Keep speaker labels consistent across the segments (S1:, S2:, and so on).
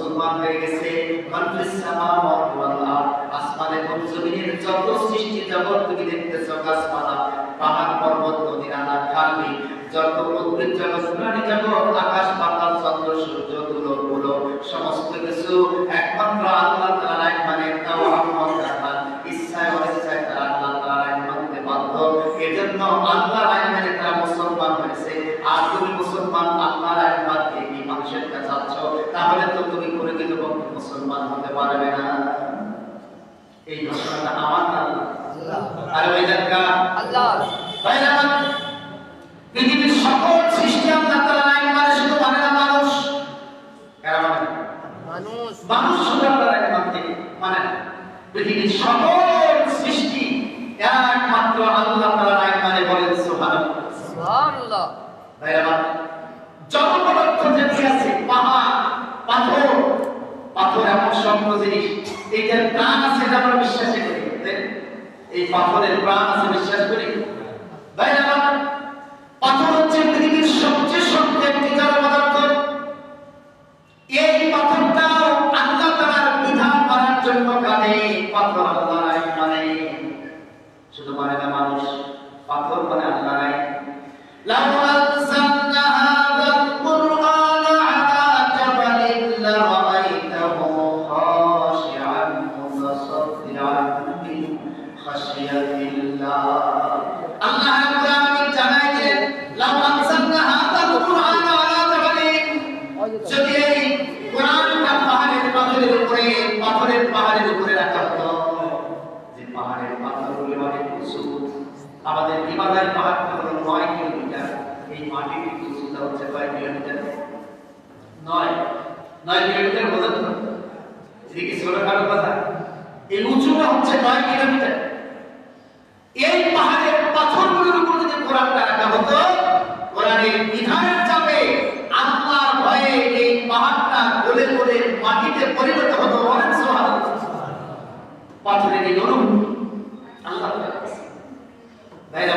S1: মুসলমান হয়ে গেছে। মানফিস সামাওয়াতি ওয়াল আরদ, আসমান এবং জমিনের যত সৃষ্টি জগৎ তুমি দেখতেছো, গাছপালা, পাহাড় পর্বত, নদী, নালা, খাল, যত উদ্ভিদ জগৎ, প্রাণী জগৎ, আকাশ পাতাল, চন্দ্র সূর্য, ধুলো গুলো, সমস্ত কিছু একমাত্র আল্লাহ তাআলার মানে তাওহীদ রাখার ইচ্ছায় অনিচ্ছায় তারা আল্লাহ তাআলার মানতে বাধ্য। এজন্য আল্লাহর আইন মানে তারা মুসলমান হয়েছে। আর তুমি মুসলমান আল্লাহর আইন মানতে কি মানুষের কাছে যাচ্ছ, তাহলে তো তুমি করে দিতে মুসলমান হতে পারবে না। এই ঘোষণাটা আমার না আল্লাহ, আর ওই জায়গা আল্লাহ। ভাইরা, পৃথিবীর সকল সৃষ্টি আল্লাহ তাআলার আইন মানে শুধু মানে না মানুষ। কারা মানে? মানুষ। মানুষ শুধু আল্লাহর আইন মানতে মানে না। পৃথিবীর সকল সৃষ্টি একমাত্র আল্লাহ তাআলার আইন মানে, বলেন সুবহানাল্লাহ। সুবহানাল্লাহ। ভাইরা, যত পদার্থ যেটি আছে, পাহাড়, পাথর, পাথর এমন সম্পদ জিনিস, এইটার প্রাণ আছে এটা আমরা বিশ্বাস করি। এই পাথরের প্রাণ আছে বিশ্বাস করি। ভাইরা, পাথর হচ্ছে পৃথিবীর সবচেয়ে শক্ত একটি জড় পদার্থ। এই পাথরটাও আল্লাহ তাআলার বিধান মানার জন্য কাঁদে। পাথর আল্লাহর আইন মানে, শুধু মানে না মানুষ, পাথর মানে আল্লাহর আইন। লাউ আনজালনা হাযাল কুরআনা আলা জাবালিন লারাআইতাহু খাশিআন মুতাসাদ্দিআন মিন খাশিয়াতিল্লাহ। আল্লাহ রাব্বুল আলামিন জানায় যে লাউ আনজালনা হাযাল কুরআনা আলা জাবালিন, যদি এই কোরআনটা পাহাড়ের পাথরের উপরে, পাথরের পাহাড়ের উপরে রাখা হতো, যে পাহাড়ের পাথরগুলো অনেক উঁচু, আমাদের হিমালয়ের পাহাড়টা হলো 9 কিলোমিটার, এই মাটির উচ্চতা হচ্ছে কয় কিলোমিটার? 9 কিলোমিটার বোঝেন তো? এটা কি ছোটখাটো কথা? এই উঁচুটা হচ্ছে 9 কিলোমিটার। এই পাহাড়ের পাথরগুলোর উপর যদি কোরআনটা রাখা হতো, কোরআনের বিধানের চাপে আল্লাহর ভয়ে এই পাহাড়টা গলে গলে মাটিতে পরিণত হতো। বলেন সুবহানাল্লাহ। পাথরের এই অনুভূতি আল্লাহ তাআলা। ভাইরা,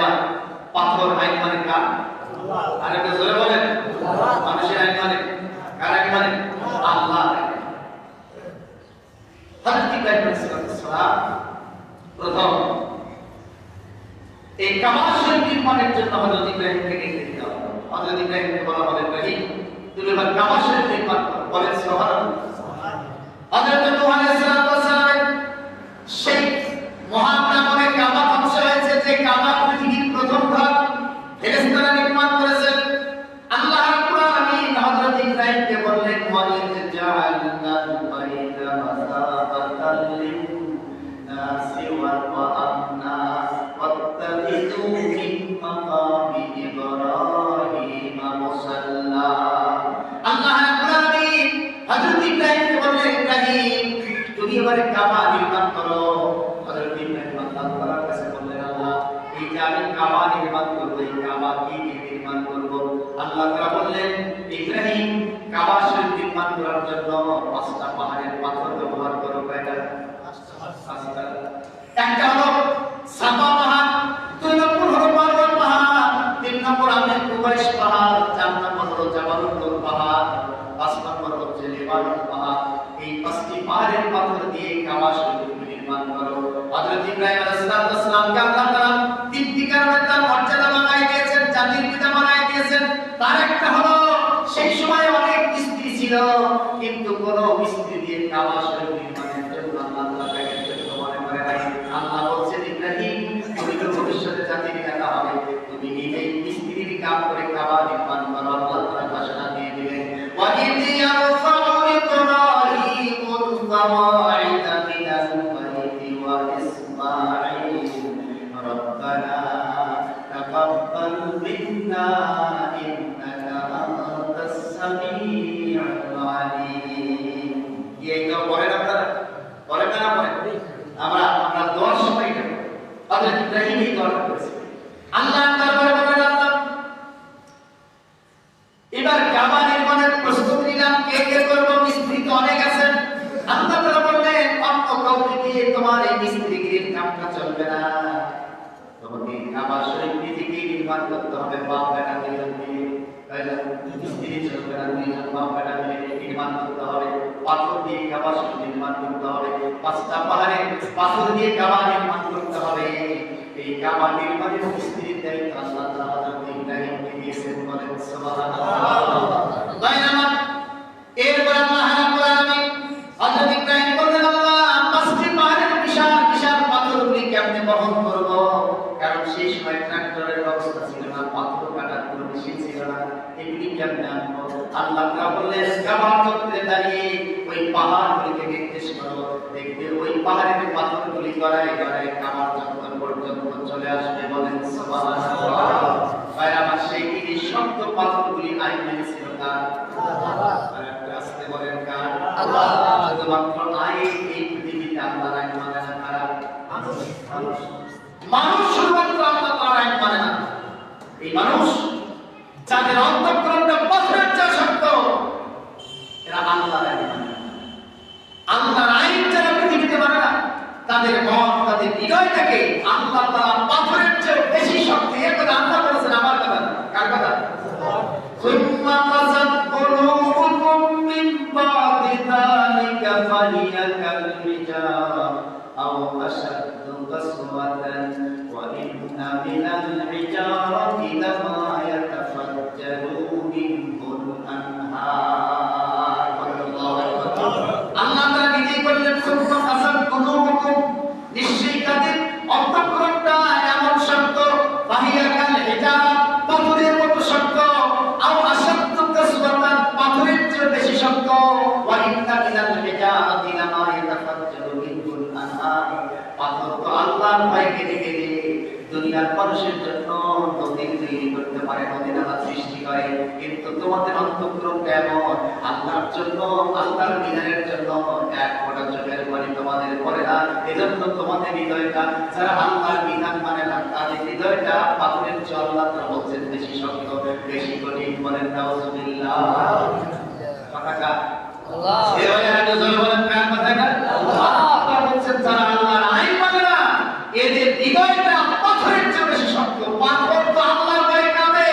S1: পাথর আইন মানে কার? আল্লাহ। আর একটু জোরে বলেন আল্লাহ। মানুষের আইন মানে কার আইন মানে? আল্লাহ। হযরত ইব্রাহিম আলাইহিস সালাম প্রথম এই কাবা শরীফ নির্মাণের জন্য হযরত ইব্রাহিমকে নির্দেশ দেওয়া হলো। হযরত ইব্রাহিমকে বলা হলো, ইব্রাহিম তুমি এবার কাবা শরীফ নির্মাণ করো। বলেন সুবহানাল্লাহ। হযরত নূহ আলাইহিস সালাম সেই মহান নামে কাবা ধ্বংস হয়েছে, যে কাবা পৃথিবীর প্রথম ঘর ফেরেশতারা নির্মাণ করেছেন। আল্লাহ রাব্বুল আলামিন হযরত ইব্রাহিমকে বললেন, ওয়া ইয জাআলনাল বাইতা মাসাবাতাল লিন-নাসি ওয়া আমনা ওয়াত্তাখিযু মিন মাকামি ইব্রাহিম মুসাল্লা। আল্লাহ রাব্বুল আলামিন হযরত ইব্রাহিমকে বললেন, ইব্রাহিম তুমি এবারে কাবা নির্মাণ করো। হযরত ইব্রাহিম আল্লাহ তাআলার কাছে বললেন, আল্লাহ এই যে আমি কাবা নির্মাণ করব, এই কাবা কি দিয়ে নির্মাণ করব? আল্লাহ তাআলা বললেন, ইব্রাহিম কাবা শরীফ নির্মাণ করার জন্য 5টা পাহাড়ের পাথর ব্যবহার করো। কয়টা? 5টা। একটা হলো সাফা পাহাড়, 2 নম্বর হলো মারওয়া পাহাড়, 3 নম্বর আমির কুবাইশ পাহাড়, 4 নম্বর হলো জাবালুল নূর পাহাড়, 5 নম্বর হচ্ছে লেবানন পাহাড়। এই 5টি পাহাড়ের পাথর দিয়ে কাবা শরীফ নির্মাণ করো। হযরত ইব্রাহিম আলাইহিস সালামকে আল্লাহ তাআলা 3টি কারণে তার মর্যাদা বানায় দিয়েছেন, জাতির পিতা বানায় দিয়েছেন। তার একটা হলো সেই সময় অনেক মিস্ত্রি ছিল, কিন্তু কোন মিস্ত্রি দিয়ে কাবা শরীফ নির্মাণের জন্য আল্লাহ তাআলা তাকে যোগ্য মনে করে নাই। আল্লাহ বলছেন, ইব্রাহিম তুমি তো ভবিষ্যতে জাতির পিতা হবে, তুমি নিজেই মিস্ত্রির কাম করে কাবা নির্মাণ করো। আল্লাহ তাআলা ঘোষণা দিয়ে দিলেন, ওয়া ইয ইয়ারফাউ ইব্রাহিমুল কাওয়াইদা মিনাল বাইতি ওয়া ইসমাঈল রাব্বানা তাকাব্বাল মিন্না ইন্নাকা আনতাস সামিউল আলীম। এই তো পড়েন আপনারা? পড়েন না? পড়েন। আমরা দোয়ার সময় এটা হযরত ইব্রাহিম এই দোয়াটা করেছে। আল্লাহর দরবারে বলেন, আল্লাহ এবার কাবা নির্মাণের প্রস্তুতি নিলাম, কে কে করব? মিস্ত্রি তো অনেক আছেন। আল্লাহ তাআলা বললেন, অন্য কাউকে দিয়ে তোমার এই মিস্ত্রিগিরির কামটা চলবে না, তোমাকে কাবা শরীফ নিজেকেই নির্মাণ করতে হবে। বাপ বেটা মিলে মিস্ত্রি চলবে না, দুইজন বাপ বেটা মিলে নির্মাণ করতে হবে। পাথর দিয়ে কাবা নির্মাণ করতে হবে, 5টা পাহাড়ে পাথর দিয়ে কাবা নির্মাণ করতে হবে। এই কাবা নির্মাণের মিস্ত্রির দায়িত্ব আল্লাহ তাআলা হযরত ইব্রাহিমকে দিয়েছেন, বলেন সুবহানাল্লাহ। বাইনামা এরপর আল্লাহ রাব্বুল আলামিন হযরত ইব্রাহিম বললেন, আল্লাহ 5টি পাহাড়ের বিশাল বিশাল পাথরগুলি কেমনে বহন করব? কারণ সেই সময় ট্রাক্টরের ব্যবস্থা ছিল না, পাথর কাটার কোনো মেশিন ছিল না, এগুলি কেমনে আনবো? আল্লাহ তাআলা বললেন, কাবা চত্বরে দাঁড়িয়ে ওই পাহাড়গুলিকে নির্দেশ করো, দেখবে ওই পাহাড়ের পাথরগুলি গড়ায় গড়ায় কাবা চত্বর পর্যন্ত চলে আসবে, বলেন সুবহানাল্লাহ। বাইরামা সেই কি শক্ত পাথরগুলি আইন মেনেছিল কার? আর একটা আসতে বলেন কার? আল্লাহ। শুধুমাত্র আইন এই পৃথিবীতে আল্লাহর আইন মানে না কারা? মানুষ শুধুমাত্র আল্লাহ তাআলার আইন মানে না। এই মানুষ যাদের অন্তঃকরণটা পাথরের চেয়ে শক্ত, এরা আল্লাহর আইন মানে না। আল্লাহর আইন যারা পৃথিবীতে মানে না, তাদের মন তাদের হৃদয়টাকে আল্লাহ তাআলা পাথরের চেয়ে বেশি শক্ত। এর কথা আল্লাহ বলেছেন, আমার কথা না, কার কথা? সুম্মা কাসাত কুলুবুকুম মিন বাদি যালিকা ফাহিয়া কাল হিজারা আও আশাদ্দু কাসওয়াতান ওয়া ইন্না মিনাল হিজারাতি লামা ইয়াতাফাজ্জারু মিনহুল আনহার। আল্লাহ তাআলা নিজেই বললেন, সুম্মা কাসাত কুলুবুকুম, নিশ্চয়ই তাদের অন্তঃকরণটা এমন শক্ত, ফাহিয়া কাল হিজারা, পাথরের মতো শক্ত, আও আশাদ্দু কাসওয়াতান, পাথরের চেয়ে বেশি শক্ত, ওয়া ইন্না মিনাল হিজারাতি লামা ইয়াতাফাজ্জারু মিনহুল আনহার। পাথর তো আল্লাহর ভয় কেঁদে কেঁদে দুনিয়ার মানুষের জন্য নদী তৈরি করতে পারে, নদী নালা সৃষ্টি করে, কিন্তু তোমাদের অন্তঃকরণ কেমন? আল্লাহর জন্য, আল্লাহর বিধানের জন্য এক ফোঁটা চোখের পানি তোমাদের পড়ে না। এজন্য তোমাদের হৃদয়টা, যারা আল্লাহর বিধান মানে না, তাদের হৃদয়টা পাথরের চেয়ে আল্লাহ তাআলা বলছেন বেশি শক্ত, বেশি কঠিন, বলেন নাউজুবিল্লাহ। কথাটা আল্লাহ। এবারে আরো জোরে বলেন, কার কথাটা? আল্লাহ। আল্লাহ বলছেন যারা আল্লাহর আইন মানে না, এদের হৃদয়টা পাথরের চেয়ে বেশি শক্ত। পাথর তো আল্লাহর ভয়ে কাঁদে।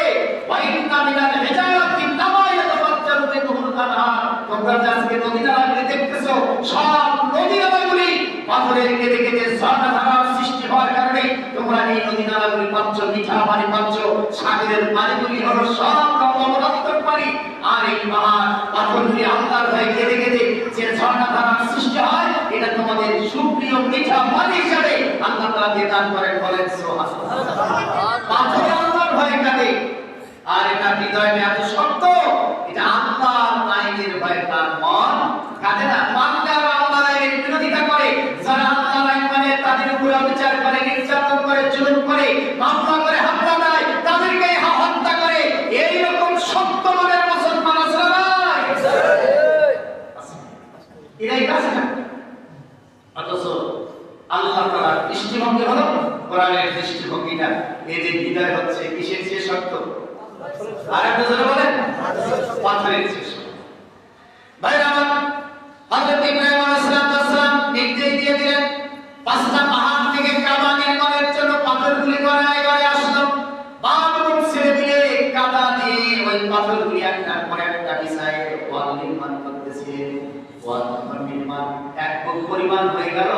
S1: ওয়া ইন্না মিনাল হিজারাতি লামা ইয়াতাফাজ্জারু মিনহুল আনহার। তোমরা যে আজকে নদী নালাগুলি দেখতেছো, সব নদী নালাগুলি পাথরের কেঁদে কেঁদে ঝর্ণা ধারার সৃষ্টি হওয়ার কারণে তোমরা এই নদী নালাগুলি পাচ্ছ, মিঠা পানি পাচ্ছ। সাগরের পানিগুলি হলো সব লবণাক্ত পানি। আর এই পাহাড় পাথরগুলি আল্লাহর ভয়ে কেঁদে কেঁদে যে ঝর্ণা ধারার সৃষ্টি হয়, এটা তোমাদের সুপ্রিয় মিঠা পানি হিসাবে আল্লাহ তাআলা দিয়ে দান করেন, বলেন সুবহানাল্লাহ। পাথর আল্লাহর ভয়ে কাঁদে, আর এটা হৃদয়টা এত শক্ত, এটা আল্লাহর আইনের ভয়ে তার মন কাঁদে না। মানলে আল্লাহর আইনের বিরোধিতা করে, যারা আল্লাহর আইন মানে তাদের উপর অবিচার করে, নির্যাতন করে, জুলুম করে, মামলা করে, হামলা দেয়, তাদেরকে হত্যা করে, এইরকম সত্য মনের মুসলমান আছে না? এরাই কাছে না। অথচ আল্লাহ তাআলার দৃষ্টিভঙ্গি হলো কোরআনের দৃষ্টিভঙ্গিটা, এদের হৃদয় হচ্ছে কিসের চেয়ে শক্ত? আর একটু জোরে বলেন, পাথরের চেয়ে শক্ত। ভাইরা আমার, হযরত ইব্রাহিম আলাইহিস সালাম নির্দেশ দিয়ে দিলেন, 5টা পাহাড় থেকে কাবা নির্মাণের জন্য পাথরগুলি গড়ায় গড়ায় আসলো। বালুর ছেড়ে দিয়ে কাদা দিয়ে ওই পাথরগুলি একটার পর একটা বিছায়ে ওয়াল নির্মাণ করতেছে। ওয়াল নির্মাণ এক পরিমাণ হয়ে গেল,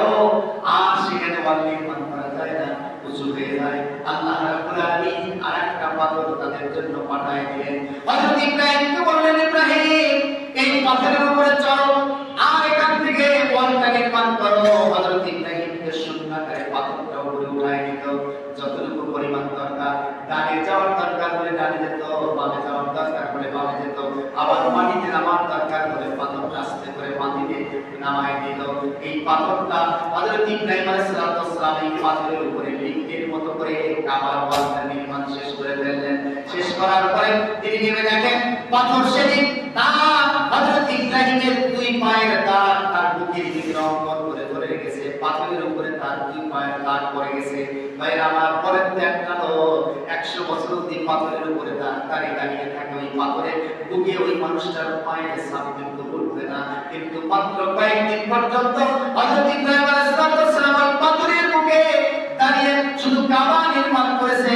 S1: আর সেখানে ওয়াল নির্মাণ করা যায় না, উঁচু হয়ে যায়। আল্লাহ রাব্বুল আলামিন আরেকটা পাথর তাদের জন্য পাঠায় দিলেন। হযরত ইব্রাহিমকে বললেন, ইব্রাহিম এই পাথরের উপরে চড়ো, আর এখান থেকে ওয়ালটা নির্মাণ করো। হযরত ইব্রাহিমকে সুন্নাহকারে পাথরটা উপরে উঠায় নিত, যতটুকু পরিমাণ দরকার। ডানে যাওয়ার দরকার হলে ডানে যেত, বামে যাওয়ার দরকার হলে বামে যেত, আবার মাটিতে নামার দরকার হলে পাথরটা আস্তে করে মাটিতে নামায় দিল। এই পাথরটা হযরত ইব্রাহিম আলাইহিস সালাম এই পাথরের উপরে লিঙ্কের মতো করে কাবার ওয়ালটা নির্মাণ শেষ করে ফেললেন। শেষ করার পরে তিনি নেমে দেখেন পাথর সেদিন তার হযরত ইব্রাহিমের 2 পায়ের দাগ তার বুকের ভিতরে অঙ্কন করে ধরে গেছে। পাথরের উপরে তার 2 পায়ের দাগ পড়ে গেছে। ভাইরা আমার, পরে তো একটা লোক 100 বছর অবধি পাথরের উপরে দাঁড়িয়ে দাঁড়িয়ে থাকে, ওই পাথরের বুকে ওই মানুষটার পায়ের ছাপ কিন্তু পড়বে না। কিন্তু মাত্র কয়েকদিন পর্যন্ত হযরত ইব্রাহিম আলাইহিস সালাম ওই পাথরের বুকে দাঁড়িয়ে শুধু কাবা নির্মাণ করেছে।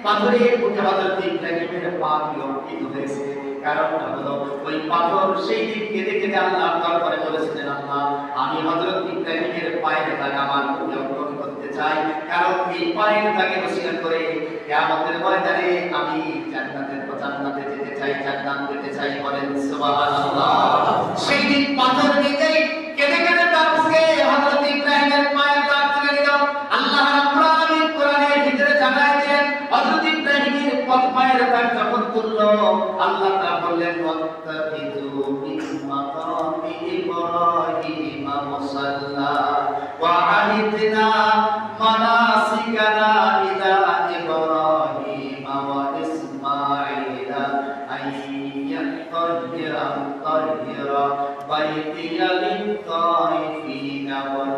S1: পাথরের বুকে হযরত ইব্রাহিমের পা অঙ্কিত হয়েছে। কারণটা হলো ওই পাথর সেই দিন কেঁদে কেঁদে আল্লাহ দরবারে বলেছিলেন, আল্লাহ আমি হযরত ইব্রাহিমের পায়ের দাগ আমার প্রতি অর্পণ করতে চাই, কারণ এই পায়ের দাগে ওসিলা করে কিয়ামতের ময়দানে আমি জান্নাতে যেতে চাই, জান্নাত পেতে চাই। বলেন সুবহানাল্লাহ। সেই দিন পাথর নিজেই কেঁদে কেঁদে তার মুখে হযরত ইব্রাহিমের পায়ের দাগ তুলে দিল। আল্লাহ রাব্বুল আলামিন কোরআনের ভিতরে জানায় দিলেন, হযরত ইব্রাহিমের পায়ের দাগ যখন তুললো, আল্লাহ তাআলা বললেন, ওয়াত্তাখিযু মিন মাকামি ইব্রাহিম মুসাল্লা ওয়া আহিদনা মানাসিকানা ইলা ইব্রাহিম ওয়া ইসমাঈলা আইয়াত্তাহিরা বাইতিয়া লিত-তাইফিনা ওয়াল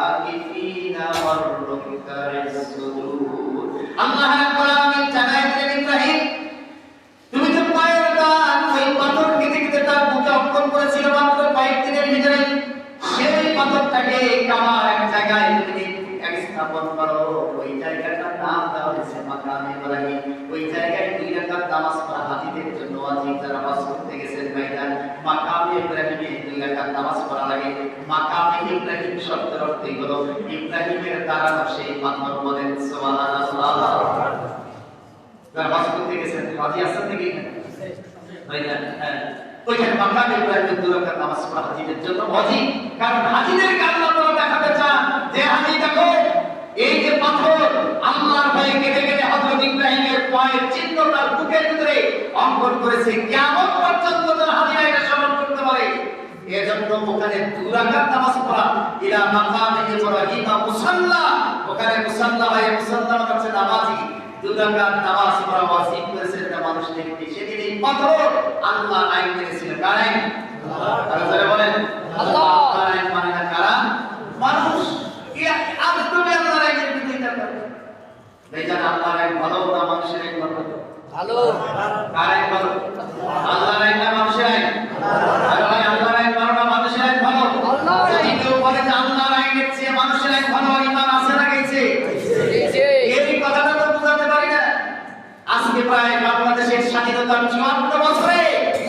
S1: আকিফিনা ওয়ার রুকআস সুজুদ। আল্লাহ রাব্বুল আলামিন জানায় দিলেন, ইব্রাহিম তুমি যে পায়ের দাগ ওই পাথর কেটে কেটে তার বুকে অর্পণ করেছিল মাত্র কয়েক দিনের ভিতরে, সেই পাথরটাকে কাবার এক জায়গায় তুমি স্থাপন করো। ওই জায়গাটার নাম দেওয়া হয়েছে মাকামে ইব্রাহিম। ওই জায়গায় 2 রাকাত নামাজ পড়া হাজিদের জন্য ওয়াজিব। যারা হজ করতে গেছেন ভাইজান, মাকামে ইব্রাহিমে 2 রাকাত নামাজ পড়া লাগে। মাকামে ইব্রাহিম শব্দের অর্থ হলো ইব্রাহিমের দাঁড়ানো সেই পাথর। বলেন সুবহানাল্লাহ। যারা হজ করতে গেছেন, হাজি আছেন নাকি ভাইজান? হ্যাঁ, ওইখানে মাকামে ইব্রাহিমের 2 রাকাত নামাজ পড়া হাজিদের জন্য ওয়াজিব। কারণ হাজিদেরকে আল্লাহ তাআলা দেখাতে চান যে হাজি দেখো এই যে পাথর আল্লাহর ভয়ে কেটে কেটে হযরত ইব্রাহিমের পায়ের চিহ্ন তার বুকের ভিতরে অঙ্কন করেছে। কিয়ামত পর্যন্ত যেন হাজিরা এটা স্মরণ করতে পারে, এজন্য ওখানে 2 রাকাত নামাজ পড়া ইলা মাকামে ইব্রাহিম মুসাল্লা, ওখানে মুসাল্লা হয়, মুসাল্লা মানে হচ্ছে নামাজি। 2 রাকাত নামাজ পড়া ওয়াজিব করেছেন না মানুষ দেখতে। সেদিন এই পাথর আল্লাহ আইন করেছিল। কার আইন? আল্লাহ। আর যারা বলেন আল্লাহ আইন মানে না কারা? মানুষ। আজ তুমি আল্লাহর আইনের বিরোধিতা করো। বেচারা আল্লাহর আইন ভালো না মানুষের আইন ভালো? ভালো। কার আইন ভালো? আল্লাহর আইন না মানুষের আইন? আল্লাহর আইন ভালো না মানুষের আইন ভালো? যদি কেউ বলে যে আল্লাহর আইনের চেয়ে মানুষের আইন ভালো, ঈমান আছে না গেছে? এই কথাটা তো বুঝাতে পারি না। আজকে প্রায় বাংলাদেশের স্বাধীনতার 54 বছরে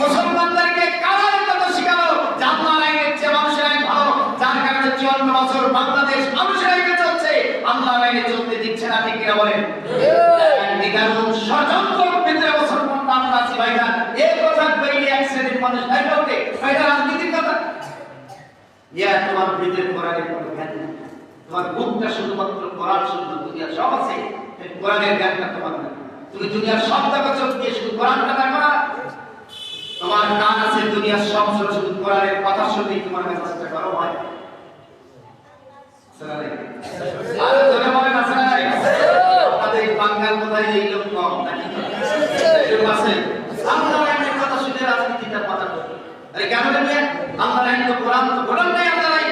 S1: মুসলমানদেরকে কারা কথা শিখালো যে আল্লাহর আইনের চেয়ে মানুষের আইন ভালো, যার কারণে 54 বছর বাংলাদেশ মানুষের আইনে চলছে, আল্লাহর আইনে চলতে দিচ্ছে না। ঠিক কিনা বলেন? নিদারুণ ষড়যন্ত্রের ভিতরে মুসলমান আমরা আছি ভাইরা। এই কথা কইলে এক শ্রেণীর মানুষ ভাইরা ওঠে, ভাইরা রাজনীতির কথা। তোমার ভিতরে কোরআনের কোনো জ্ঞান নেই, তোমার মুখটা শুধুমাত্র কোরআন শুনলো, দুনিয়ার সব আছে, কোরআনের জ্ঞানটা তোমার নেই। তুমি দুনিয়ার সব জায়গা চোখ দিয়ে শুধু কোরআনটা দেখো না, তোমার কান আছে দুনিয়ার সব শুধু কোরআনের কথা শুনলেই তোমার মেজাজটা গরম হয়। আপনাদের বাঙাল কোথায় এই লোক কম নাকি? আল্লাহর আইনের কথা শুনে রাজনীতিটা মাথা ধরে। আরে কেন নেবে? আল্লাহর আইন তো কোরআন, তো কোরআন নাই আল্লাহর আইন।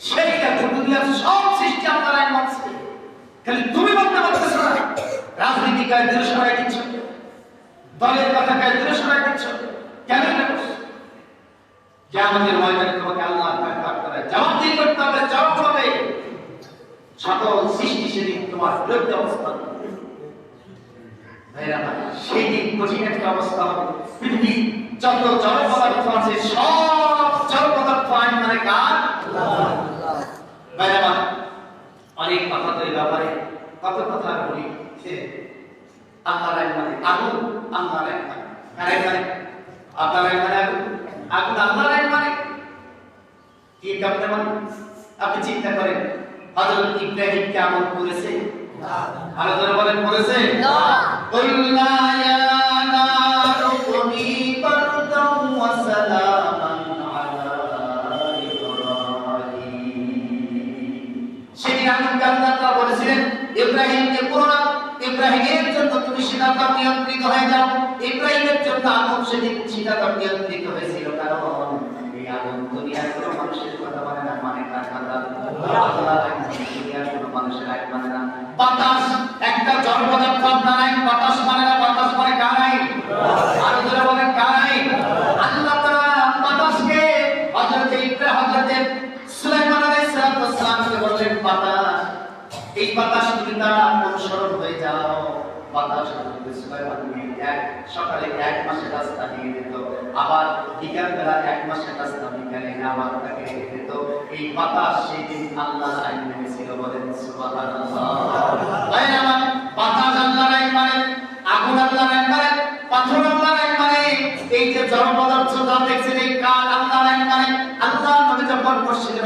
S1: সেইটা দুনিয়ার সব সৃষ্টি আল্লাহর আইন মানছে, খালি তুমি বলতে পারতেছ না। রাজনীতিকায় দূরে সরাই দিচ্ছ, দলের কথাকায় দূরে সরাই দিচ্ছ, কেন এটা করছো? কিয়ামতের ময়দানে তোমাকে আল্লাহর কাছে জবাবদিহি করতে হবে, জবাব হবে। সকল সৃষ্টি সেদিন তোমার বিরুদ্ধে অবস্থান করবে। সেই দিন কঠিন একটা অবস্থা হবে। পৃথিবী যত জড় পদার্থ আছে সব জড় পদার্থ আইন মানে কার? আল্লাহ। অনেক কথা তো এই ব্যাপারে কত কথা বলি। আল্লাহর আইন মানে আগুন, আল্লাহর আইন মানে কার আইন মানে? আল্লাহর আইন মানে আগুন, আগুন আল্লাহর আইন মানে কি? কেমন মানে? আপনি চিন্তা করেন, হযরত ইব্রাহিম কি আমল করেছে? না। আরো জোরে বলেন, করেছে? না। কুল্লা ইয়া নারু কুনি বারদাও ওয়া সালামান আলা ইব্রাহিম। সেদিন আল্লাহ তাআলা বলেছিলেন ইব্রাহিমকে পুরো ইব্রাহিমের জন্য তুমি শীতাতাপ নিয়ন্ত্রিত হয়ে যাও। ইব্রাহিমের জন্য আগুন সেদিন শীতাতাপ নিয়ন্ত্রিত হয়েছিল, কারণ এই আগুন দুনিয়ার কোনো মানুষের কথা মানে না, মানে কার কথা? আল্লাহর আইন। দুনিয়ার কোনো মানুষের আইন মানে না। বাতাস একটা জড় পদার্থ, আপনার আইন বাতাস মানে না, বাতাস মানে কার আইন? আরো জোরে বলেন, কার আইন? আল্লাহ তাআলা বাতাসকে হযরত সুলাইমান আলাইহিস সালামকে বললেন, বাতাস এই বাতাস তুমি তার অনুসরণ হয়ে যাও, বাতাস হজরত সুলাইমানকে সকালে 1 মাসের রাস্তা নিয়ে যেত, আবার বিকালবেলা 1 মাসের রাস্তা বিকালে আবার তাকে রেখে দিত। এই বাতাস সেই দিন আল্লাহর আইন মেনেছিল, বলেন সুবহানাল্লাহ। বাতাস আল্লাহর আইন মানে, আগুন আল্লাহর আইন মানে, পাথর আল্লাহর আইন মানে, এই যে জড় পদার্থ যা দেখছেন এই কাল আল্লাহর আইন মানে। আল্লাহ নবী যখন মসজিদে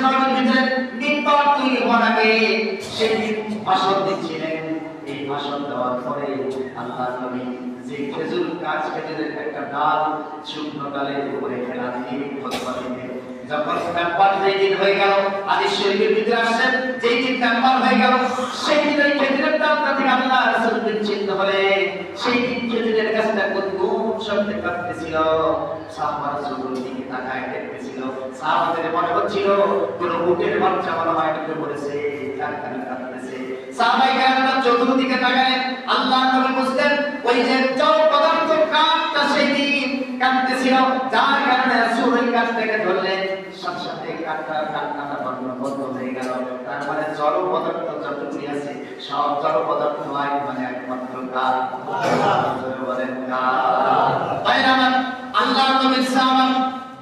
S1: নববীর ভিতরে মিম্বার তৈরি হওয়ার আগে সেই ভাষণ দিচ্ছিলেন। এই ভাষণ দেওয়ার পরে আল্লাহ নবী যে খেজুর গাছ খেজুরের একটা ডাল শুকনো ডালের উপরে ফেলা দিয়ে খোদবা দিলেন। যখন মেম্বার যেই দিন হয়ে গেল, হাদিস শরীফের ভিতরে আসছে যেই দিন মেম্বার হয়ে গেল সেই দিন ওই খেজুরের ডালটা থেকে আল্লাহ রাসূল বিচ্ছিন্ন হলে সেই দিন খেজুরের গাছটা কোন শব্দে কাঁপতেছিল, সাহাবারা রাসূলের দিকে তাকায় দেখতেছিল। সাহাবাদের মনে হচ্ছিল কোন উটের বাচ্চা মনে হয় ঢুকে পড়েছে, কারখানা কাঁপতেছে। সাহাবায়ে কেরামরা চতুর্দিকে তাকালেন, আল্লাহ নবী বুঝলেন ওই যে জড় পদার্থ কাঠটা সেই দিন কাঁপতেছিল, যার কারণে রাসূল ওই কাঠটাকে ধরলেন, সাথে সাথে কাঠটার কান্নাটা বন্ধ হয়ে গেল। তার মানে জড় পদার্থ যতটুকু আছে সব জড় পদার্থ নয়, মানে একমাত্র কাঠ। বলেন কাঠ। আল্লাহ নবীর সাহাবা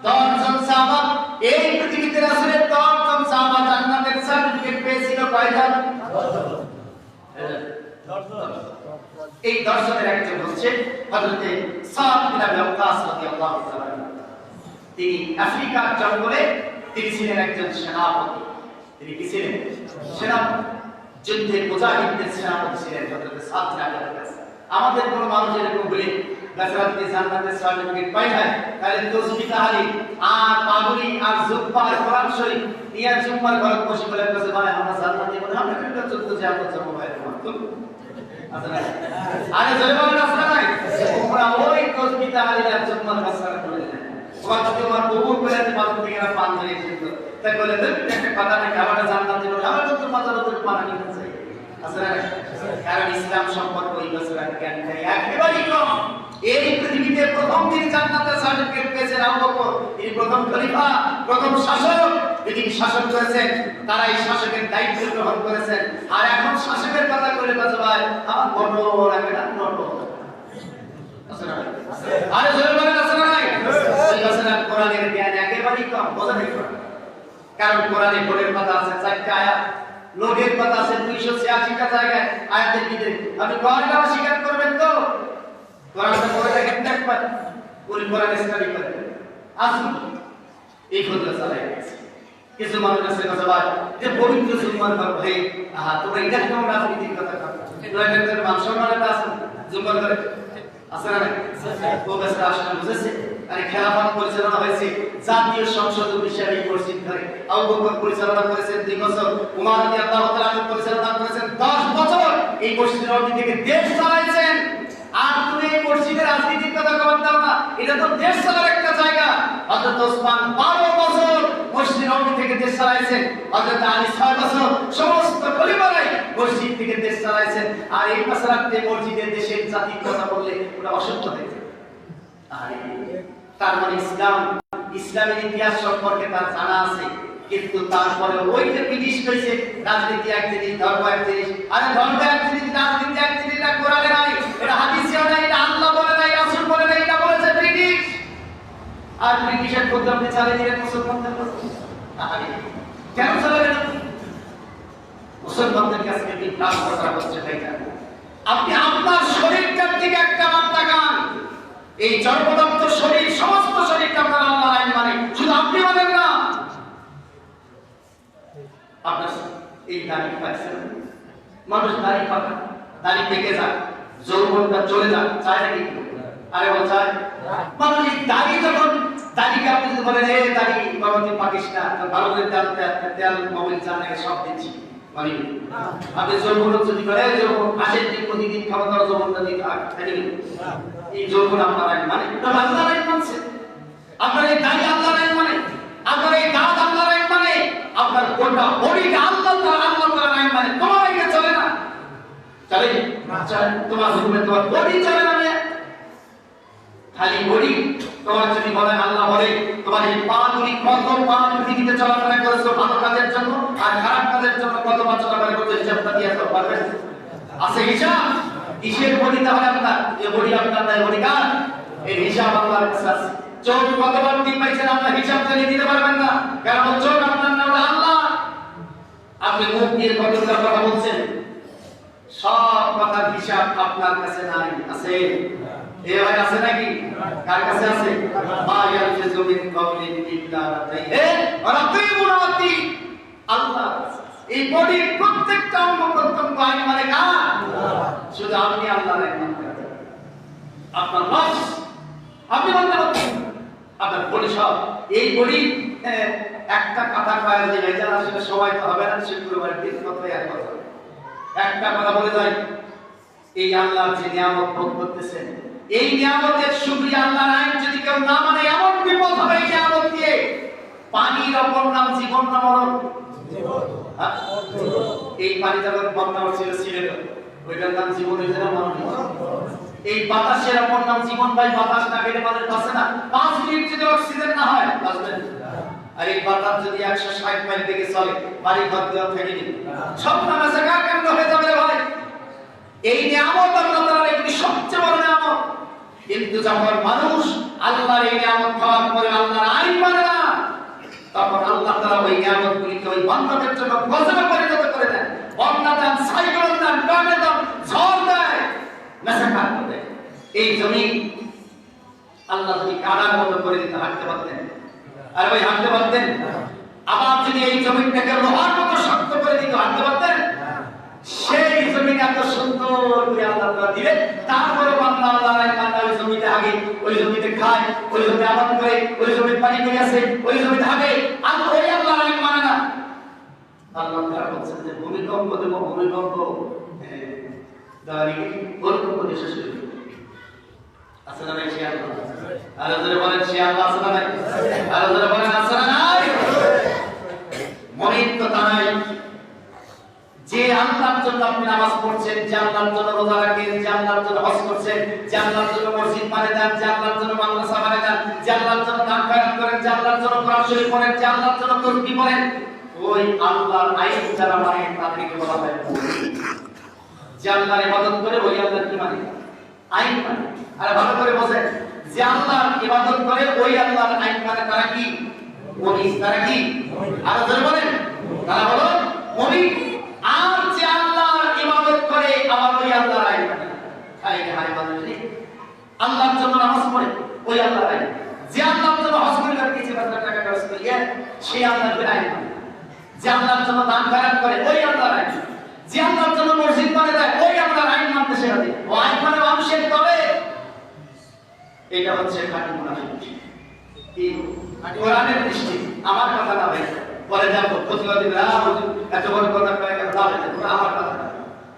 S1: 10 জন সাহাবা, এই পৃথিবীতে রাসূলের 10 জন সাহাবা জান্নাতের সার্টিফিকেট পেয়েছিল কয়জন? 10 জন। এই 10 জনের একজন হচ্ছে হযরত সাদ বিন আবি ওয়াক্কাস রাদিয়াল্লাহু তাআলা। তিনি আফ্রিকার জঙ্গলে তিনি ছিলেন একজন সেনাপতি। তিনি কি ছিলেন? সেনাপতি। যুদ্ধে মুজাহিদদের সেনাপতি ছিলেন হযরত সাদ বিন আবি ওয়াক্কাস। আমাদের কোন মানুষ এরকম বলে গাছরাতে জান্নাতের সার্টিফিকেট পাই না, তাহলে তসবিহ তাহলিল আর পাগড়ি আর জুব্বা আর কোরআন শরীফ নিয়ে জুম্মার ঘরে বসে বলে কাছে ভাই আমরা জান্নাতে বলে আমরা কিন্তু যুদ্ধ যে আমরা যাব ভাই তোমার তো আছে না। আরে জয় বাংলা আছে না, ওরা ওই তসবিহ তাহলিল আর জুম্মার কাছে করে দেন। ওরা যদি আমার কবুল করে দেন বাজার থেকে না পান ধরে এসেছিল, তাই বলে একটা কথা নাকি আমরা জান্নাতে বলে আমরা তো মাজারতে পানা নিতে চাই। কারণ ইসলাম সম্পর্কে ওই বছর জ্ঞান নেই, একেবারেই কম। এই পৃথিবীতে প্রথম তিনি জান্নাতের সার্টিফিকেট পেয়েছেন আবু বকর। তিনি প্রথম খলিফা, প্রথম শাসক, পৃথিবী শাসন করেছেন। তারা এই শাসকের দায়িত্ব গ্রহণ করেছেন। আর এখন শাসকের কথা বলে বাজে ভাই আমার বড় লাগে না, বড় আরে জোরে বলেন আছে না নাই? এই বছর কোরআনের জ্ঞান একেবারেই কম, বোঝা নেই। কারণ কোরআনে ভোরের কথা আছে 4টা আয়াত, লোকের কথা আছে 286টা জায়গায় আয়াতের ভিতরে। আপনি কোরআনটা স্বীকার করবেন তো? কোরআনটা পড়ে দেখেন একবার, পুরো কোরআন স্টাডি করেন। আসুন এই ফতোয়া চালাই গেছে। কিছু মানুষ আছে কথা বলে যে পবিত্র জুম্মার ঘর ভাই, তোমরা এটা কেমন রাজনীতির কথা কথা দয়াকরে মান সম্মানের আছে জুম্মার ঘরে আছে না? ও বেশ আসলে বুঝেছে। আরে খেলাফত পরিচালনা হয়েছে জাতীয় সংসদ হিসেবে এই মসজিদ ধরে। আবু বকর পরিচালনা করেছেন 2 বছর, উমর রাদিয়াল্লাহু তাআলা পরিচালনা করেছেন 10 বছর। এই মসজিদের অধীন থেকে দেশ চালাইছেন। আর তুমি এই মসজিদের রাজনীতির কথা বলতে দাও না, এটা তো দেশ চালার একটা জায়গা। হযরত ওসমান 12 বছর মসজিদের অধীন থেকে দেশ চালাইছেন। হযরত আলী 6 বছর, সমস্ত খলিফারাই মসজিদ থেকে দেশ চালাইছেন। আর এই মাসরাতে মসজিদের দেশের জাতির কথা বললে ওটা অসত্য হয়ে যায়। তার মানে ইসলামের ইতিহাস সম্পর্কে তার জানা আছে, কিন্তু তারপরে ওই যে ব্রিটিশ কইছে রাজনীতি এক জিনিস, ধর্ম এক জিনিস। আরে ধর্ম এক জিনিস, রাজনীতি এক জিনিস, এটা কোরআনে নাই, এটা হাদিসেও নাই, এটা আল্লাহ বলে নাই, রাসূল বলে নাই, এটা বলেছে ব্রিটিশ। আর ব্রিটিশের কথা আপনি চালিয়ে দিলেন মুসলমানদের কাছে। কেন চালাবেন? মুসলমানদের কাছে কি ক্লাস করা হচ্ছে তাই না? আপনি আপনার শরীরটার দিকে একটা বার তাকান। এই জড়পদার্থ শরীর, সমস্ত শরীরটা আপনার আল্লাহর আইন মানে, শুধু আপনি মানেন না। আপনার এই দাড়ি পাচ্ছেন, মানুষ দাড়ি পাকা, দাড়ি পেকে যায়, যৌবনটা চলে যায়, চায় নাকি? আরে ও চায়। মানুষ এই দাড়ি যখন, দাড়িকে আপনি যদি বলেন এই দাড়ি বাবাকে পাকিস না, ভালো করে তেল মোবিল চাল নাকি সব দিচ্ছি মানে আপনি যৌবন যদি করে যৌবন আসেন দিন প্রতিদিন খাওয়া দাওয়া যৌবনটা দিয়ে খাই, এই যৌবন আপনার আইন মানে, আল্লাহর আইন মানছে। আপনার এই দাড়ি আল্লাহর আইন মানে, আপনার এই দাঁত আল্লাহর আইন মানে, আপনার গোটা বডিটা আল্লাহর আইন মানে। তোমার আইনে চলে না, চলে না, তোমার হুকুমে তোমার বডি চলে না। খালি বলি তোমার যদি বলে আল্লাহ বলে তোমার এই পা দুটি কত পা পৃথিবীতে চলাফেরা করেছো ভালো কাজের জন্য আর খারাপ কাজের জন্য কতবার চলাফেরা করছো হিসাবটা দিয়ে আসতে পারবেন? আছে হিসাব? কিসের বডি তাহলে আপনার? এই বডি আপনার নাই, বডি কার? এর হিসাব আল্লাহর কাছে আছে। চোখ কতবার দিন পাইছেন আপনার হিসাব চালিয়ে দিতে পারবেন না, কারণ চোখ আপনার না, আল্লাহ। আপনি মুখ দিয়ে কতগুলো কথা বলছেন, সব কথার হিসাব আপনার কাছে নাই, আছে? এ ভাই আছে নাকি? কার কাছে আছে? মা ইয়ালফিযু মিন কাওলিন ইল্লা লাদাইহি রাকিবুন আতীদ। আল্লাহ এই বডির প্রত্যেকটা অঙ্গ প্রত্যঙ্গ আইন মানে কার? শুধু আপনি আল্লাহর আইন মানতে হবে। আপনার নফস আপনি মানতে পারছেন, আপনার বডি সব এই বডি একটা কথা কয় যে ভেজাল আসলে সময় তো হবে না, শুক্রবার দিন কথাই আর কথা একটা কথা বলে যাই, এই আল্লাহর যে নিয়ামত ভোগ করতেছেন এই নিয়ামতের শুকরিয়া আল্লাহর আইন যদি কেউ না মানে এমন বিপদ হবে এই নিয়ামত দিয়ে। পানির অপর নাম জীবন না মরণ? এই পানি যখন বন্যা হচ্ছিল সিলেটে, ওইটার নাম জীবন হয়েছে না মরণ? এই বাতাসের অপর নাম জীবন। ভাই বাতাস না গেলে মানুষ বাঁচে না। 5 মিনিট যদি অক্সিজেন না হয় বাঁচবেন। আর এই বাতাস যদি 160 মাইল বেগে চলে বাড়ি ঘর দেওয়া থেকে নি সব নামে জায়গা কেন্দ্র হয়ে যাবে ভাই। এই নিয়ামত আল্লাহ তাআলার একটি সবচেয়ে বড় নিয়ামত, কিন্তু যখন মানুষ আল্লাহর এই নিয়ামত পাওয়ার পরে আল্লাহর আইন মানে না, তখন আল্লাহ তাআলা ওই নিয়ামতগুলিকে ওই বান্দাদের জন্য গজবে পরিণত করে দেন। বন্যা দেন, সাইক্লোন দেন, টর্নেডো দেন, ঝড় দেয়, মেসাকার করে দেয়। এই জমিন আল্লাহ যদি কাদার মতো করে দিতে হাঁটতে পারতেন, আর ভাই হাঁটতে পারতেন? আবার যদি এই জমিনটাকে লোহার মতো শক্ত করে দিতে হাঁটতে পারতেন? সেই জমিন এত সুন্দর করে আল্লাহ তাআলা দিলেন, তারপরে বান্দা আল্লাহর আইন মানতে ওই জমিতে হাগে, ওই জমিতে খায়, ওই জমিতে আবাদ করে, ওই জমিতে পানি পেয়ে আসে, ওই জমিতে হাগে, আর ওই আল্লাহর আইন মানে না। আল্লাহ তাআলা বলছেন যে ভূমিকম্প দেব, ভূমিকম্প দাঁড়িয়ে ভূমিকম্প দিয়ে শেষ করে দেব। আছে না নাই? সে আল্লাহ। আর যারা বলেন সে আল্লাহ আছে না নাই? আর যারা বলেন আছে না নাই? মনিত তো নাই যে আল্লাহর জন্য আপনি নামাজ পড়ছেন, যে আল্লাহর জন্য রোজা রাখেন, যে আল্লাহর জন্য হজ করছেন, যে আল্লাহর জন্য মসজিদ বানিয়ে দেন, যে আল্লাহর জন্য মাদ্রাসা বানিয়ে দেন, যে আল্লাহর জন্য দান খয়রাত করেন, যে আল্লাহর জন্য কোরআন শরীফ পড়েন, যে আল্লাহর জন্য তাসবিহ পড়েন, ওই আল্লাহর আইন যারা মানে তাদেরকে বলা হয় মুমিন। যে আল্লাহর ইবাদত করে ওই আল্লাহর কি মানে? আইন মানে। আর ভালো করে বোঝেন, যে আল্লাহর ইবাদত করে ওই আল্লাহর আইন মানে তারা কি? মুমিন। তারা কি? আর যারা বলেন তারা হলো মুমিন। আর যে আল্লাহর ইবাদত করে আবার ওই আল্লাহর আইন মানে হাই হাই মানে আল্লাহর জন্য নামাজ পড়ে ওই আল্লাহর আইন, যে আল্লাহর জন্য হজ করে আর কিছু টাকা খরচ করে সেই আল্লাহর আইন, যে আল্লাহর জন্য দান খয়রাত করে ওই আল্লাহর আইন, যে আল্লাহর জন্য মসজিদ বানিয়ে দেয় ওই আল্লাহর আইন মানতে শেখা দেয়। ও আইন মানে মানুষের তবে এটা হচ্ছে খাঁটি মুনাফিক। এই কোরআনের দৃষ্টি আমার কথা না ভাই, পরে যাবো প্রতিবাদী এত বড় কথা কয়ে গেল ওরা আমার কথা না,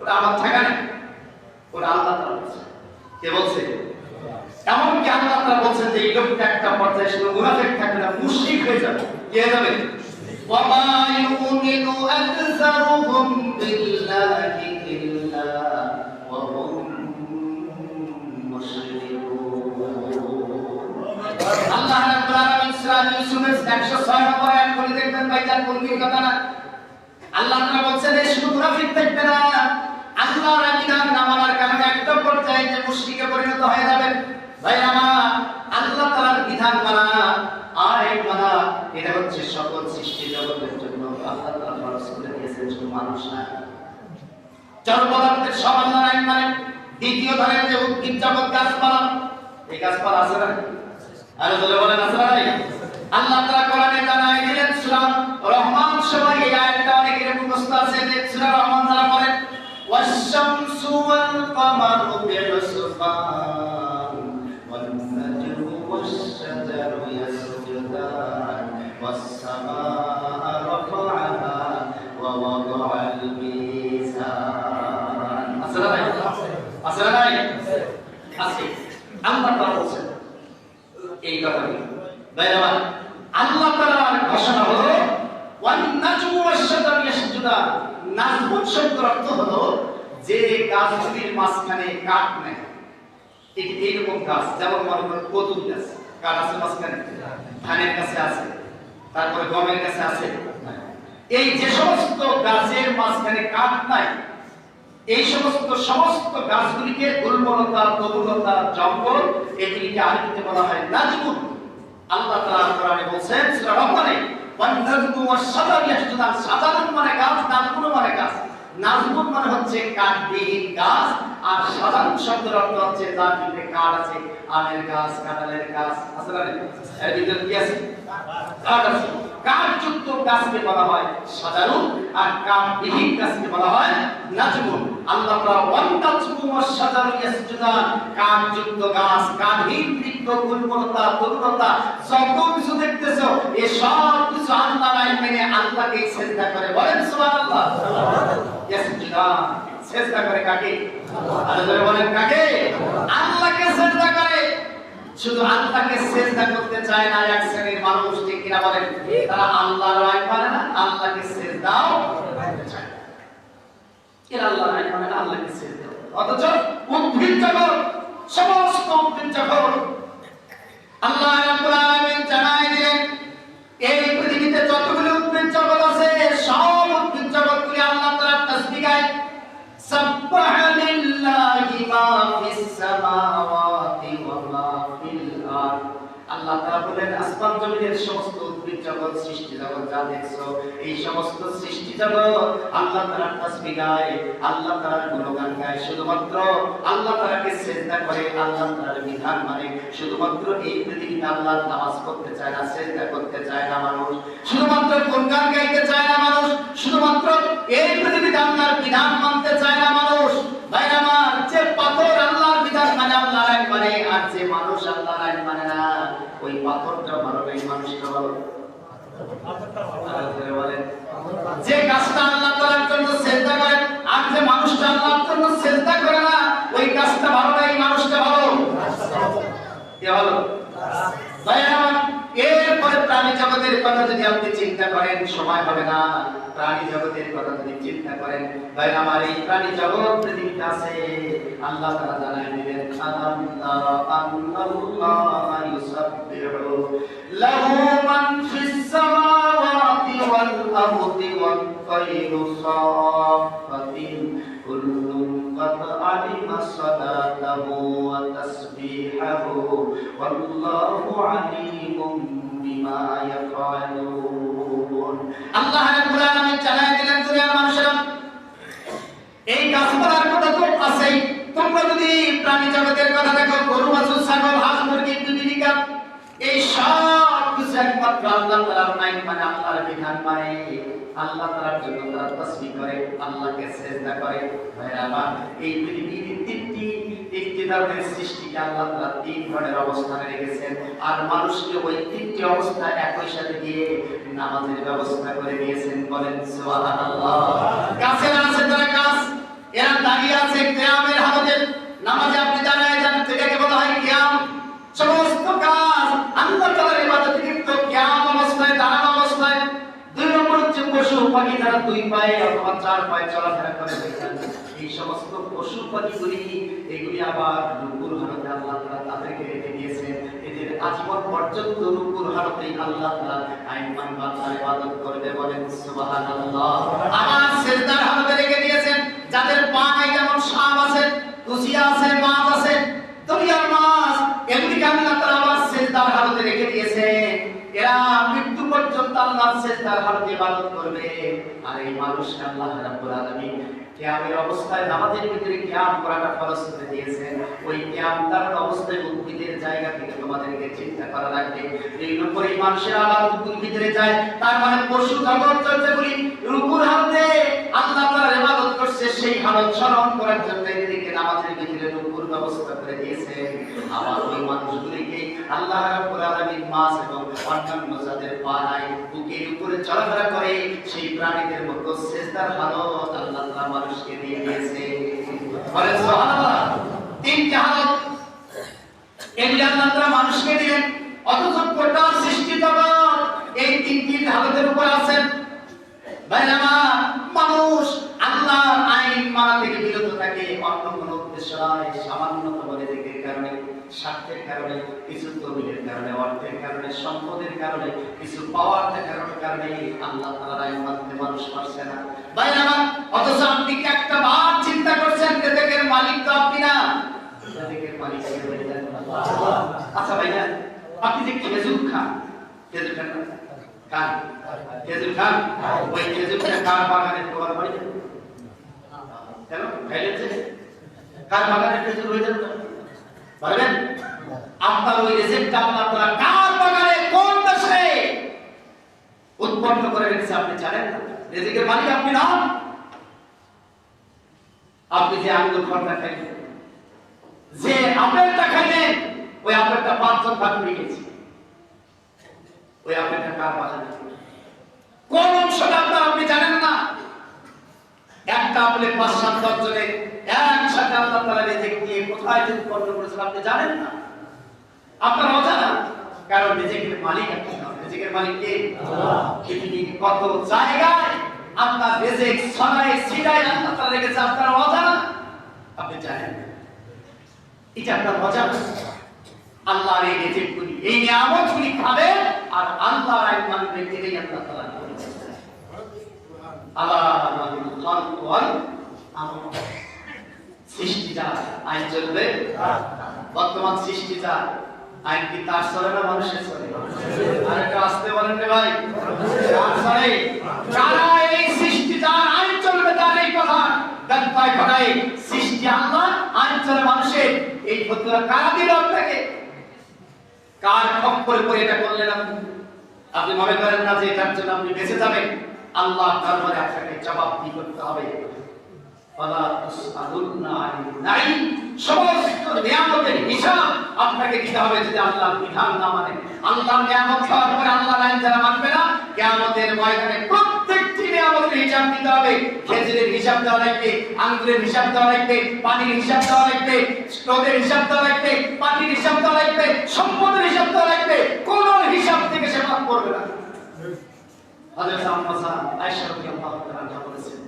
S1: ওরা আমার থাকা নেই, ওরা আল্লাহ তাআলা বলছে। কে বলছে? এমনকি আল্লাহ তাআলা বলছেন যে এই লোকটা একটা পর্যায়ে শুধু মুনাফিক থাকবে না, মুশরিক হয়ে যাবে। কি হয়ে যাবে? ওয়ামা ইউমিনু আকসারুহুম বিল্লাহি ইল্লা ওয়া হুম মুশরিকুন। আল্লাহ রাব্বুল আলামিন সূরা ইউসুফের 106 নম্বর আয়াত বলে দেখবেন ভাইজান, কোন কথা না? আল্লাহ তাআলা বলছেন এই শুধু মুনাফিক থাকবে না, আল্লাহর বিধান না মানার কারণে একটা পর্যায়ে যে মুশরিকে পরিণত হয়ে যাবেন। ভাইরা আমার, আল্লাহ তাআলার বিধান মানা, আইন মানা, এটা হচ্ছে সকল সৃষ্টি জগতের জন্য আল্লাহ তাআলা ফরজ করে দিয়েছেন, শুধু মানুষ না। জড় পদার্থের সব আল্লাহর আইন মানে। দ্বিতীয় ধরেন যে উদ্ভিদ জগৎ, গাছপালা, এই গাছপালা আছে না? আর যারা বলেন আছে না? আল্লাহ তাআলা কোরআনে জানায় দিলেন সূরা রহমান, সবাই এই আয়াতটা অনেকের মুখস্থ আছে যে সূরা রহমান যারা পড়েন, ওয়াশ-শামসু ওয়াল কামারু বিহিসবান ওয়ান নাজমু ওয়াশ-শাজারু ইয়াসজুদান ওয়াস-সামাআ রাফা'আহা ওয়া ওয়াদা'আল মিজান। আছে না? আছে না? আছে। আল্লাহ তাআলা বলেন এই কথাটি ভাইরা, আল্লাহ তাআলার ঘোষণা হলো ওয়ান নাজমু ওয়াশ-শাজারু ইয়াসজুদান। নাজমুন শব্দের অর্থ হলো যে গাছগুলির মাঝখানে কাঠ নেই, এইরকম গাছ, যেমন মনে করেন কদুর গাছ, কাঠ আছে মাঝখানে, ধানের কাছে আছে, তারপরে গমের কাছে আছে। এই যে সমস্ত গাছের মাঝখানে কাঠ নাই, এই সমস্ত গাছগুলিকে গুল্মলতা, তরুলতা, জঙ্গল, এগুলিকে আরবিতে বলা হয় নাজমুন। আল্লাহ তাআলা কোরআনে বলেন সূরা রহমানে, ওয়ান নাজমু ওয়াস শাজার ইয়াসজুদান। শাজারুন মানে গাছ, নাজমুন মানে গাছ। নাজমুন মানে হচ্ছে কাঠবিহীন গাছ, আর শাজারুন শব্দের অর্থ হচ্ছে যার ভিতরে কাঠ আছে, আমের গাছ, কাঁঠালের গাছ আছে না? এর ভিতরে কি আছে? কাঠ আছে। কাঠযুক্ত গাছকে বলা হয় শাজারুন, আর কাঠবিহীন গাছকে বলা হয় নাজমুন। আল্লাহ তাআলা ওয়ান নাজমু ওয়াস শাজারু ইয়াসজুদান, কাঠযুক্ত গাছ, কাঠহীন বৃক্ষ, গুল্মলতা, তরুলতা, যত কিছু দেখতেছো এই সব কিছু আল্লাহর আইন মেনে আল্লাহকে সিজদা করে। বলেন সুবহানাল্লাহ। ইয়াসজুদান, সিজদা করে কাকে? আল্লাহকে। বলেন কাকে? আল্লাহকে সিজদা করে। শুধু আল্লাহকে সিজদা করতে চায় না এক শ্রেণীর মানুষ, ঠিক কিনা বলেন? তারা আল্লাহর আইন মানে না, আল্লাহকে সিজদাও করতে চায় না। এর আল্লাহর আইন মানে না, আল্লাহকে সিজদা। অথচ উদ্ভিদ জগৎ, সমস্ত উদ্ভিদ জগৎ আল্লাহ রাব্বুল আলামিন জানাই দিলেন, এই পৃথিবীতে যতগুলো উদ্ভিদ জগৎ আছে সব উদ্ভিদ জগৎগুলি আল্লাহ তাআলার তাসবিহ গায়। সাব্বাহা লিল্লাহি মা ফিস সামাওয়াতি ওয়া মা ফিল আরদ। আল্লাহ তাআলা বলেন আসমান জমিনের সমস্ত উদ্ভিদ জগৎ, সৃষ্টি জগৎ যা দেখছো, এই সমস্ত সৃষ্টি জগৎ আল্লাহ তাআলার তাসবিহ গায়, আল্লাহ তাআলার গুণগান গায়। শুধুমাত্র আল্লাহ তাআলাকে সিজদা করে, আল্লাহ তাআলার বিধান মানে। শুধুমাত্র এই পৃথিবীতে আল্লাহ নামাজ পড়তে চায় না, সিজদা করতে চায় না মানুষ। শুধুমাত্র গুণগান গাইতে চায় না মানুষ। শুধুমাত্র এই পৃথিবীতে আল্লাহর বিধান মানতে চায় না মানুষ। ভাইরা আমার, যে পাথর আল্লাহর বিধান মানে, আল্লাহর আইন মানে, আর যে মানুষ আল্লাহর আইন মানে না, ওই পাথরটা ভালো না, এই মানুষটা ভালো। বলেন, যে গাছটা আল্লাহ তাআলার জন্য সিজদা করে আর যে মানুষটা আল্লাহর জন্য সিজদা করে না, ওই গাছটা ভালো না, এই মানুষটা ভালো। কে ভালো? ভাইরা আমার, এরপরে প্রাণী জগতের কথা যদি আপনি চিন্তা করেন সময় হবে না। প্রাণী জগতের কথা যদি চিন্তা করেন, ভাই আমার, এই প্রাণী জগৎ পৃথিবীতে আছে, আল্লাহ তাআলা জানায় দিলেন, আলাম তারা আন্নাল্লাহা ইউসাব্বিহু লাহু মান ফিস সামাওয়াতি ওয়াল আরদি ওয়াত তায়রু সাফাতিন কুল্লুন قد علم صلاته وتسبيحه والله عليم بما يفعلون। আল্লাহ রাব্বুল আলামিন জানায় দিলেন, দুনিয়ার মানুষেরা, এই গাছপালার কথা তো আছেই, তোমরা যদি প্রাণী জগতের কথা দেখো, গরু, বাছুর, ছাগল, হাঁস, মুরগি, বিড়িকা, এই সব কিছু একমাত্র আল্লাহ তাআলার আইন মানে, আল্লাহর বিধান মানে। আল্লাহ তাআলার জন্য তারা তাসবিহ করে, আল্লাহকে সিজদা করে। ভাইরা আমার, এই পৃথিবীর তিনটি ধরনের সৃষ্টিকে আল্লাহ তাআলা তিন ধরনের অবস্থানে রেখেছেন, আর মানুষকে ওই তিনটি অবস্থা একই সাথে দিয়ে নামাজের ব্যবস্থা করে দিয়েছেন। বলেন সুবহানাল্লাহ। গাছের আছে তারা গাছ, এরা দাঁড়িয়ে আছে কিয়ামের হালতে। নামাজে আপনি জানেন এটাকে বলা হয় কিয়াম। সমস্ত কাজ আল্লাহ তাআলার ইবাদতে লিপ্ত কিয়াম অবস্থায়, দাঁড়ানো অবস্থায়। দুই নম্বর হচ্ছে পশু পাখি, যারা দুই পায়ে অথবা চার পায়ে চলাফেরা করে। এই সমস্ত পশু পাখিগুলি, এগুলি আবার রুকুর হালতে আল্লাহ তাআলা তাদেরকে রেখে দিয়েছেন। এদের আজীবন পর্যন্ত রুকুর হালতেই আল্লাহ তাআলা আইন মানবে, আল্লাহর ইবাদত করবে। বলেন সুবহানাল্লাহ। আবার সিজদার হালতে রেখে দিয়েছেন যাদের পা নাই, যেমন সাপ আছে, কুচিয়া আছে, মাছ আছে, দুনিয়ার মাছ, এগুলিকে আল্লাহ তাআলা আবার সিজদার হালতে রেখে দিয়েছেন। এরা মৃত্যু পর্যন্ত আল্লাহর সিজদার হালতে ইবাদত করবে। আর এই মানুষকে আল্লাহ রাব্বুল আলামিন কিয়ামের অবস্থায় নামাজের ভিতরে কিয়াম করাটা ফরজ করে দিয়েছেন। ওই কিয়াম তার অবস্থায় উদ্ভিদের জায়গা থেকে তোমাদেরকে চিন্তা করা লাগবে। এই উপরে মানুষের আবার রুকুর ভিতরে যায়, তার মানে পশু জগৎ চর্চাগুলি রুকুর হালতে আল্লাহ তাআলার ইবাদত করছে, সেই হালত স্মরণ করার জন্য এদেরকে নামাজের ভিতরে রুকুর ব্যবস্থা করে দিয়েছেন। আবার ওই মানুষগুলিকে আল্লাহ রাব্বুল আলামিন মাছ এবং অন্যান্য যাদের পা নাই, বুকের উপরে চলাফেরা করে, সেই প্রাণীদের মতো সিজদার হালত আল্লাহ তাআলা মানুষকে দিয়ে দিয়েছে। বলেন সুবহানাল্লাহ। তিনটি হালত এগুলি আল্লাহ তাআলা মানুষকে দিলেন, অথচ গোটা সৃষ্টি জগৎ এই তিনটি হালতের উপর আছেন। ভাইরা আমার, মানুষ আল্লাহর আইন মানা থেকে বিরত থাকে, অন্য কোনো উদ্দেশ্য নয়, সামান্যতম রিজিকের কারণে। স্বার্থের কারণে, কিছু তবিলের কারণে, অর্থের কারণে, সম্পদের কারণে, কিছু পাওয়ার কারণে আল্লাহ তাআলার আইন মানতে মানুষ পারছে না। ভাই আমার, অথচ আপনি কি একটা বার চিন্তা করছেন রিজিকের মালিক তো আপনি না, রিজিকের মালিক কে বলে দেন আল্লাহ। আচ্ছা ভাইয়া, আপনি যে খেজুর খান, খেজুর খান খান, খেজুর খান, ওই খেজুরটা কার বাগানে তোমার বাড়ি? কেন খাইলেন যে কার বাগানে খেজুর হয়ে যাবে পারবেন? আপনার ওই রিজিকটা আল্লাহ তাআলা কার বাগানে কোন দেশে উৎপন্ন করে রেখেছে আপনি জানেন না? রিজিকের মালিক আপনি না। আপনি যে আঙ্গুর ফলটা খাইলেন, যে আপেলটা খাইলেন, ওই আপেলটা 5জন ভাগ হয়ে গেছে, ওই আপেলটা কার বাগানে? কোন অংশটা আপনার আপনি জানেন না? একটা আপেলে 5-7 জনে একসাথে আল্লাহ তাআলা রিজিক দিয়ে কোথায় উৎপন্ন করেছেন আপনি জানেন না, আপনার অজানা। কারণ রিজিকের মালিক আপনি না, রিজিকের মালিক কে? আল্লাহ। পৃথিবীর কত জায়গায় আপনার রিজিক ছড়ায় ছিটায় আল্লাহ তাআলা রেখেছে, আপনার অজানা, আপনি জানেন না, এটা আপনার অজানা। আল্লাহর এই রিজিকগুলি, এই নিয়ামতগুলি খাবেন আর আল্লাহর আইন মানবেন, এটাই আল্লাহ তাআলা বলেছেন। আল্লাহ লাহুল খালকু ওয়াল আমর, সৃষ্টি যার আইন চলবে। বর্তমান সৃষ্টি যার আইন কি তার চলে না মানুষের চলে? আরেকটা আসতে বলেন রে ভাই, কার চলে? কারা এই সৃষ্টি যার আইন চলবে তার এই কথা গল্পায় ঘটায়, সৃষ্টি আল্লাহ, আইন চলে মানুষের, এই ফতোয়া কারা দিল আপনাকে? কার খপ্পরে পড়ে এটা করলেন আপনি? আপনি মনে করেন না যে এটার জন্য আপনি বেঁচে যাবেন? আল্লাহ দরবারে আপনাকে জবাবদিহি করতে হবে। ফালা তুসআলুনা আনিন নাঈম, সমস্ত নিয়ামতের হিসাব আপনাকে দিতে হবে যদি আল্লাহর বিধান না মানে। আল্লাহর নিয়ামত খাওয়ার পরে আল্লাহর আইন যারা মানবে না, কিয়ামতের ময়দানে প্রত্যেকটি নিয়ামতের হিসাব দিতে হবে। খেজুরের হিসাব দেওয়া লাগবে, আঙ্গুরের হিসাব দেওয়া লাগবে, পানির হিসাব দেওয়া লাগবে, রোদের হিসাব দেওয়া লাগবে, পানির হিসাব দেওয়া লাগবে, সম্পদের হিসাব দেওয়া লাগবে। কোন হিসাব থেকে সে বাদ পড়বে না। হযরত আয়েশা রাদিয়াল্লাহু তাআলা বলেছেন,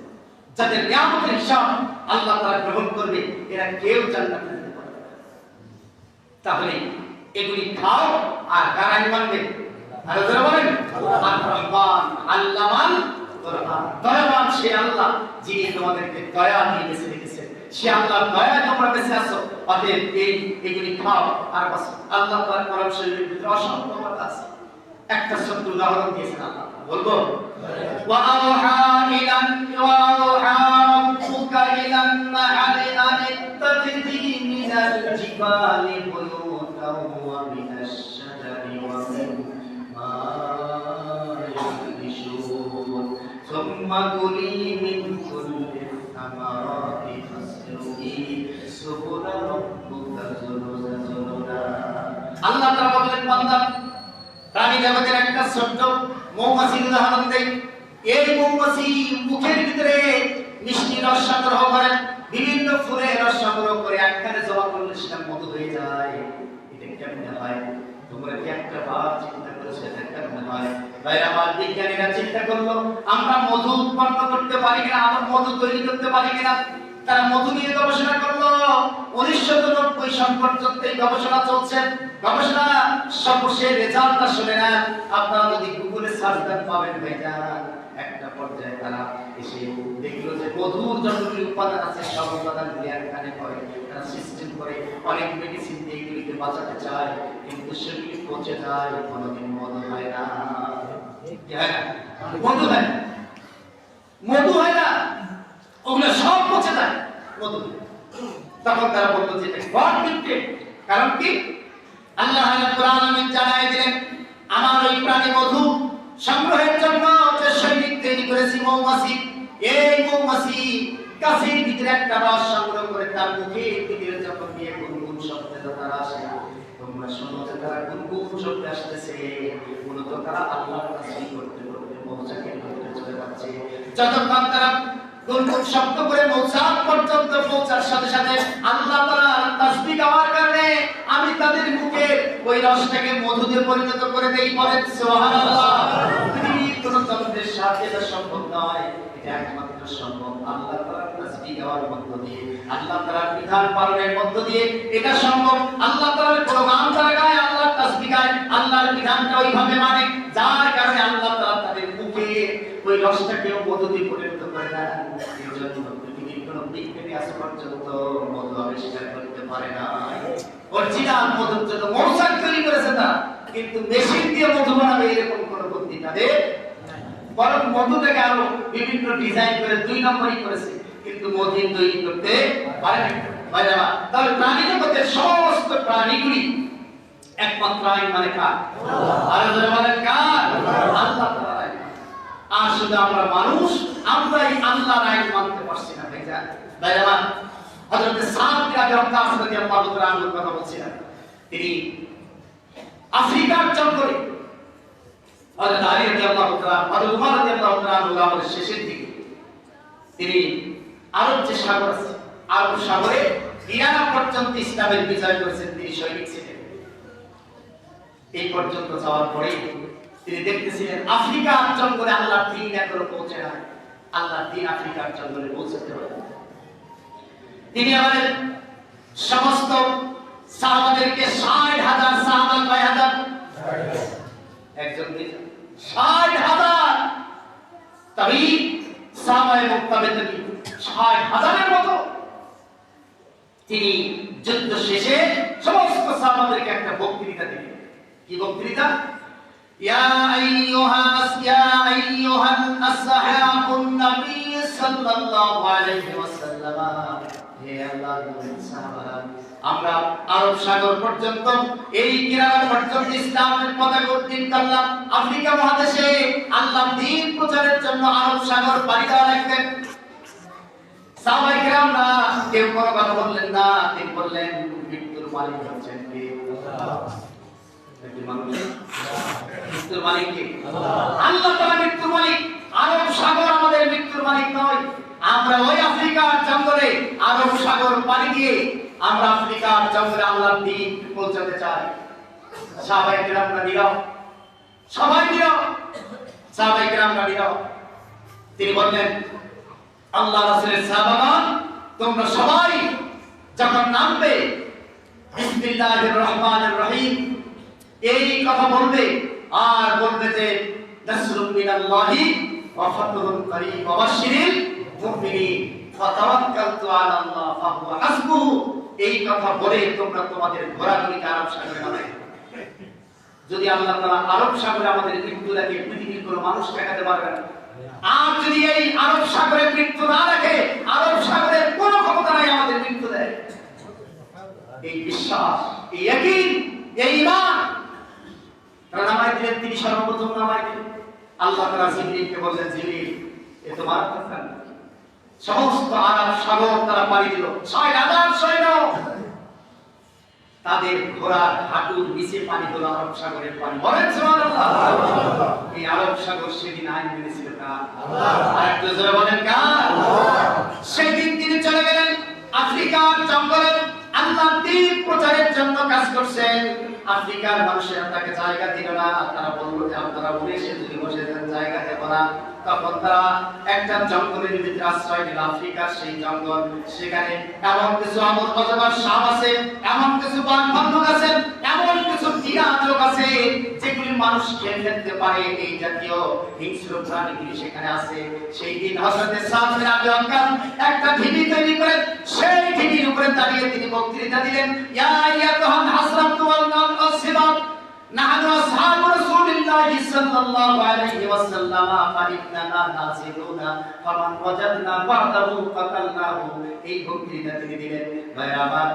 S1: যাদের নিয়ামতের হিসাব আল্লাহ তাআলা গ্রহণ করবে, এরা কেউ জান্নাতে যেতে পারবে না। তাহলে এগুলি খাও আর কার আইন মানবে? আর যারা বলেন আর-রহমান আল্লামাল কোরআন, দয়াবান সে আল্লাহ যিনি তোমাদেরকে দয়া দিয়ে বেঁচে রেখেছেন, সে আল্লাহর দয়ায় তোমরা বেঁচে আছো। অতএব এগুলি খাও আর বাস। আল্লাহ তাআলা কোরআন শরীফের ভিতরে অসংখ্য কথা আছে। একটা ছোট্ট উদাহরণ দিয়েছেন আল্লাহ, বলবো? وأوحى ربك إلى النحل أن اتخذي من الجبال بيوتا ومن الشجر ومما يعرشون ثم كلي من كل الثمرات فاسلكي سبل ربك ذللا। আল্লাহ তাআলা বলেন, বান্দা, প্রাণী জগতের একটা ছোট্ট মৌমাছির উদাহরণ দেই। এই মৌমাছি মুখের ভিতরে মিষ্টি রস সংগ্রহ করে, বিভিন্ন ফুলের রস সংগ্রহ করে একখানে জমা করলে সেটা মধু হয়ে যায়। এটা কেমনে হয়? তোমরা কি একটা বার চিন্তা করেছো এটা কেমনে হয়? ভাইরা আমার, বিজ্ঞানীরা চিন্তা করলো আমরা মধু উৎপন্ন করতে পারি কিনা, আমরা মধু তৈরি করতে পারি কিনা। তারা মধু নিয়ে গবেষণা করলো। 1990 সাল পর্যন্ত এই গবেষণা চলছে। গবেষণা সর্বশেষ রেজাল্টটা শুনে না, আপনারা যদি গুগলে সার্চ দেন পাবেন ভাইরা। একটা পর্যায়ে তারা এসে দেখলো যে মধুর যতগুলি উপাদান আছে সব উপাদানগুলি একখানে করে, তারা সিস্টেম করে অনেক মেডিসিন দিয়ে এগুলিকে বাঁচাতে চায়, কিন্তু সেগুলি পচে যায়, কোনোদিন মধু হয় না। কি হয় না? মধু হয় না, মধু হয় না, ওগুলো সব পচে যায়, মধু। তখন তারা বলতো যে গড গিফটেড। কারণ কি? আল্লাহ রাব্বুল আলামিন জানায় দিলেন, আমার ওই প্রাণী মধু সংগ্রহের জন্য যে সৈনিক তৈরি করেছি মৌমাছি, এই মৌমাছি কাছের ভিতরে একটা রস সংগ্রহ করে তার মুখের ভিতরে যখন দিয়ে গুনগুন শব্দে তারা আসে, তোমরা শোনো যে তারা গুনগুন শব্দে আসতেছে, মূলত তারা আল্লাহর কাছে করতে করতে মৌচাকের ভিতরে চলে যাচ্ছে। যতক্ষণ তারা গুনগুন শব্দ করে মৌসাক পর্যন্ত পৌঁছার সাথে সাথে আল্লাহ তাআলা তাসবিহ গাওয়ার কারণে আমি তাদের মুখে ওই রসটাকে মধুতে পরিণত করে দেই। বলেন সুবহানাল্লাহ। পৃথিবীর কোন যন্ত্রের সাথে এটা সম্ভব নয়, এটা একমাত্র সম্ভব আল্লাহ তাআলার তাসবিহ গাওয়ার মধ্য দিয়ে, আল্লাহ তাআলার বিধান পালনের মধ্য দিয়ে এটা সম্ভব। আল্লাহ তাআলার কোন গান তারা গায়, আল্লাহর তাসবিহ গায়, আল্লাহর বিধানটা ওইভাবে মানে, যার কারণে আল্লাহ তাআলা তাদের মুখে ওই রসটাকেও মধুতে পরিণত করে দেন। এই জন্য পৃথিবীর কোন বিজ্ঞানী আজ পর্যন্ত মধু আবিষ্কার করতে পারে না। অরিজিনাল মধুর জন্য মৌচাক তৈরি করেছে না, কিন্তু মেশিন দিয়ে মধু বানাবে এরকম কোন বুদ্ধি তাদের নাই। বরং মধুটাকে আরো বিভিন্ন ডিজাইন করে 2 নম্বরই করেছে, কিন্তু মধু তৈরি করতে পারে না। ভাইরা, তাহলে প্রাণী জগতের সমস্ত প্রাণীগুলি একমাত্র আইন মানে কার? আর যারা বলেন কার? আল্লাহ তাআলার আইন। আর শুধু আমরা মানুষ, আমরাই আল্লাহর আইন মানতে পারছি না। ভাইরা, হযরত সাদ বিন আবি ওয়াক্কাস রাদিয়াল্লাহু তাআলা আনহুর কথা বলছিলেন। তিনি আফ্রিকার জঙ্গলে হযরত আলী রাদিয়াল্লাহু তাআলা, হযরত উমর রাদিয়াল্লাহু তাআলা আমাদের শেষের দিকে তিনি আরব যে সাগর আছে, আরব সাগরে ইরান পর্যন্ত ইসলামের বিজয় করেছেন। তিনি সৈনিক ছিলেন। এই পর্যন্ত যাওয়ার পরে তিনি দেখতেছিলেন আফ্রিকার জঙ্গলে আল্লাহর দ্বীন এখনো পৌঁছে না, আল্লাহর দ্বীন আফ্রিকার জঙ্গলে পৌঁছতে হবে। তিনি আমাদের সমস্ত সাহাবাদেরকে 60,000 সাহাবা, কয় হাজার? একজন 60,000 তবে সাহাবায়ে মুক্তাবেদিন 60,000-এর মতো। তিনি যুদ্ধ শেষে সমস্ত সাহাবাদেরকে একটা বক্তৃতা দিলেন। কি বক্তৃতা? ইয়া আইয়ুহাল আসহাবুন নবী সাল্লাল্লাহু আলাইহি ওয়াসাল্লাম, হে আল্লাহর সাহাবারা, আমরা আরব সাগর পর্যন্ত, এই কিনারা পর্যন্ত ইসলামের পতাকা উত্তোলন করলাম। আফ্রিকা মহাদেশে আল্লাহর দ্বীন প্রচারের জন্য আরব সাগর পাড়ি দেওয়া লাগবে। সাহাবায়ে কেরামরা কেউ কোনো কথা বললেন না। তিনি বললেন, মৃত্যুর মালিক হচ্ছেন কে? আল্লাহ। মৃত্যুর মালিক কে? আল্লাহ তাআলা মৃত্যুর মালিক। আরব সাগর আমাদের মৃত্যুর মালিক নয়। আমরা ওই আফ্রিকার জঙ্গলে আরব সাগর পাড়ি দিয়ে আমরা আফ্রিকার জঙ্গলে আল্লাহর দ্বীন পৌঁছাতে চাই। সাহাবায়ে কেরামরা নীরব, সবাই নীরব, সাহাবায়ে কেরামরা নীরব। তিনি বললেন, আল্লাহ রাসূলের সাহাবাগণ, তোমরা সবাই যখন নামবে বিসমিল্লাহির রহমানির রহিম এই কথা বলবে, আর বলবে যে নাসরুম মিনাল্লাহি ওয়া ফাতহুন করিম ওয়া বাশশিরিল মুমিনিন ফাতাওয়াক্কালতু আলাল্লাহ ফাহুয়া হাসবুহু। এই কথা বলে তোমরা তোমাদের ঘোড়াগুলিকে আরব সাগরে নামাই। যদি আল্লাহ তাআলা আরব সাগরে আমাদের মৃত্যু রাখে, পৃথিবীর কোনো মানুষ ঠেকাতে পারবে না। আর যদি এই আরব সাগরে মৃত্যু না রাখে, আরব সাগরের কোনো ক্ষমতা নাই আমাদের মৃত্যু দেয়। এই বিশ্বাস, এই ইয়াকিন, এই ঈমান নামায় দিলেন। তিনি সর্বপ্রথম নামায় দিলেন। আল্লাহ তাআলা জিবরিলকে বললেন, জিবরিল, এ তোমার কথা না। সমস্ত আরব সাগর তারা পাড়ি দিল। 60,000 সৈন্য, তাদের ঘোড়ার হাঁটুর নিচে পানি হলো আরব সাগরের পানি। বলেন সুবহানাল্লাহ। এই আরব সাগর সেদিন আইন মেনেছিল কার? আল্লাহ। আর একটু জোরে বলেন কার? আল্লাহ। সেদিন তিনি চলে গেলেন আফ্রিকার জঙ্গলে আল্লাহর দ্বীন প্রচারের জন্য কাজ করছেন। আফ্রিকার মানুষেরা তাকে জায়গা দিল না। তারা বলল যে আপনারা উড়ে এসে যদি বসে যান, জায়গা দেব না। তখন তারা একটা জঙ্গলের ভিতরে আশ্রয় নিল। আফ্রিকার সেই জঙ্গল, সেখানে এমন কিছু আমর অজগর সাপ আছে, এমন কিছু বাঘ ভাল্লুক আছে, এমন কিছু জিরাফ আছে যেগুলি মানুষ খেয়ে ফেলতে পারে। এই জাতীয় হিংস্র প্রাণীগুলি সেখানে আছে। সেই দিন হযরত সাদ বিন আবি ওয়াক্কাস একটা ঢিবি তৈরি করে সেই ঢিবির উপরে দাঁড়িয়ে তিনি বক্তৃতা দিলেন, ইয়া আইয়াতুহাল হাসরাতু ওয়াল সিবাব নাহনু আসহাবু রাসূলিল্লাহি সাল্লাল্লাহু আলাইহি ওয়াসাল্লাম ফাইন্নানা নাসিরুনা ফামান ওয়াজাদনা বা'দাহু কাতালনাহু। এই বক্তৃতা তিনি দিলেন। ভাই আমার,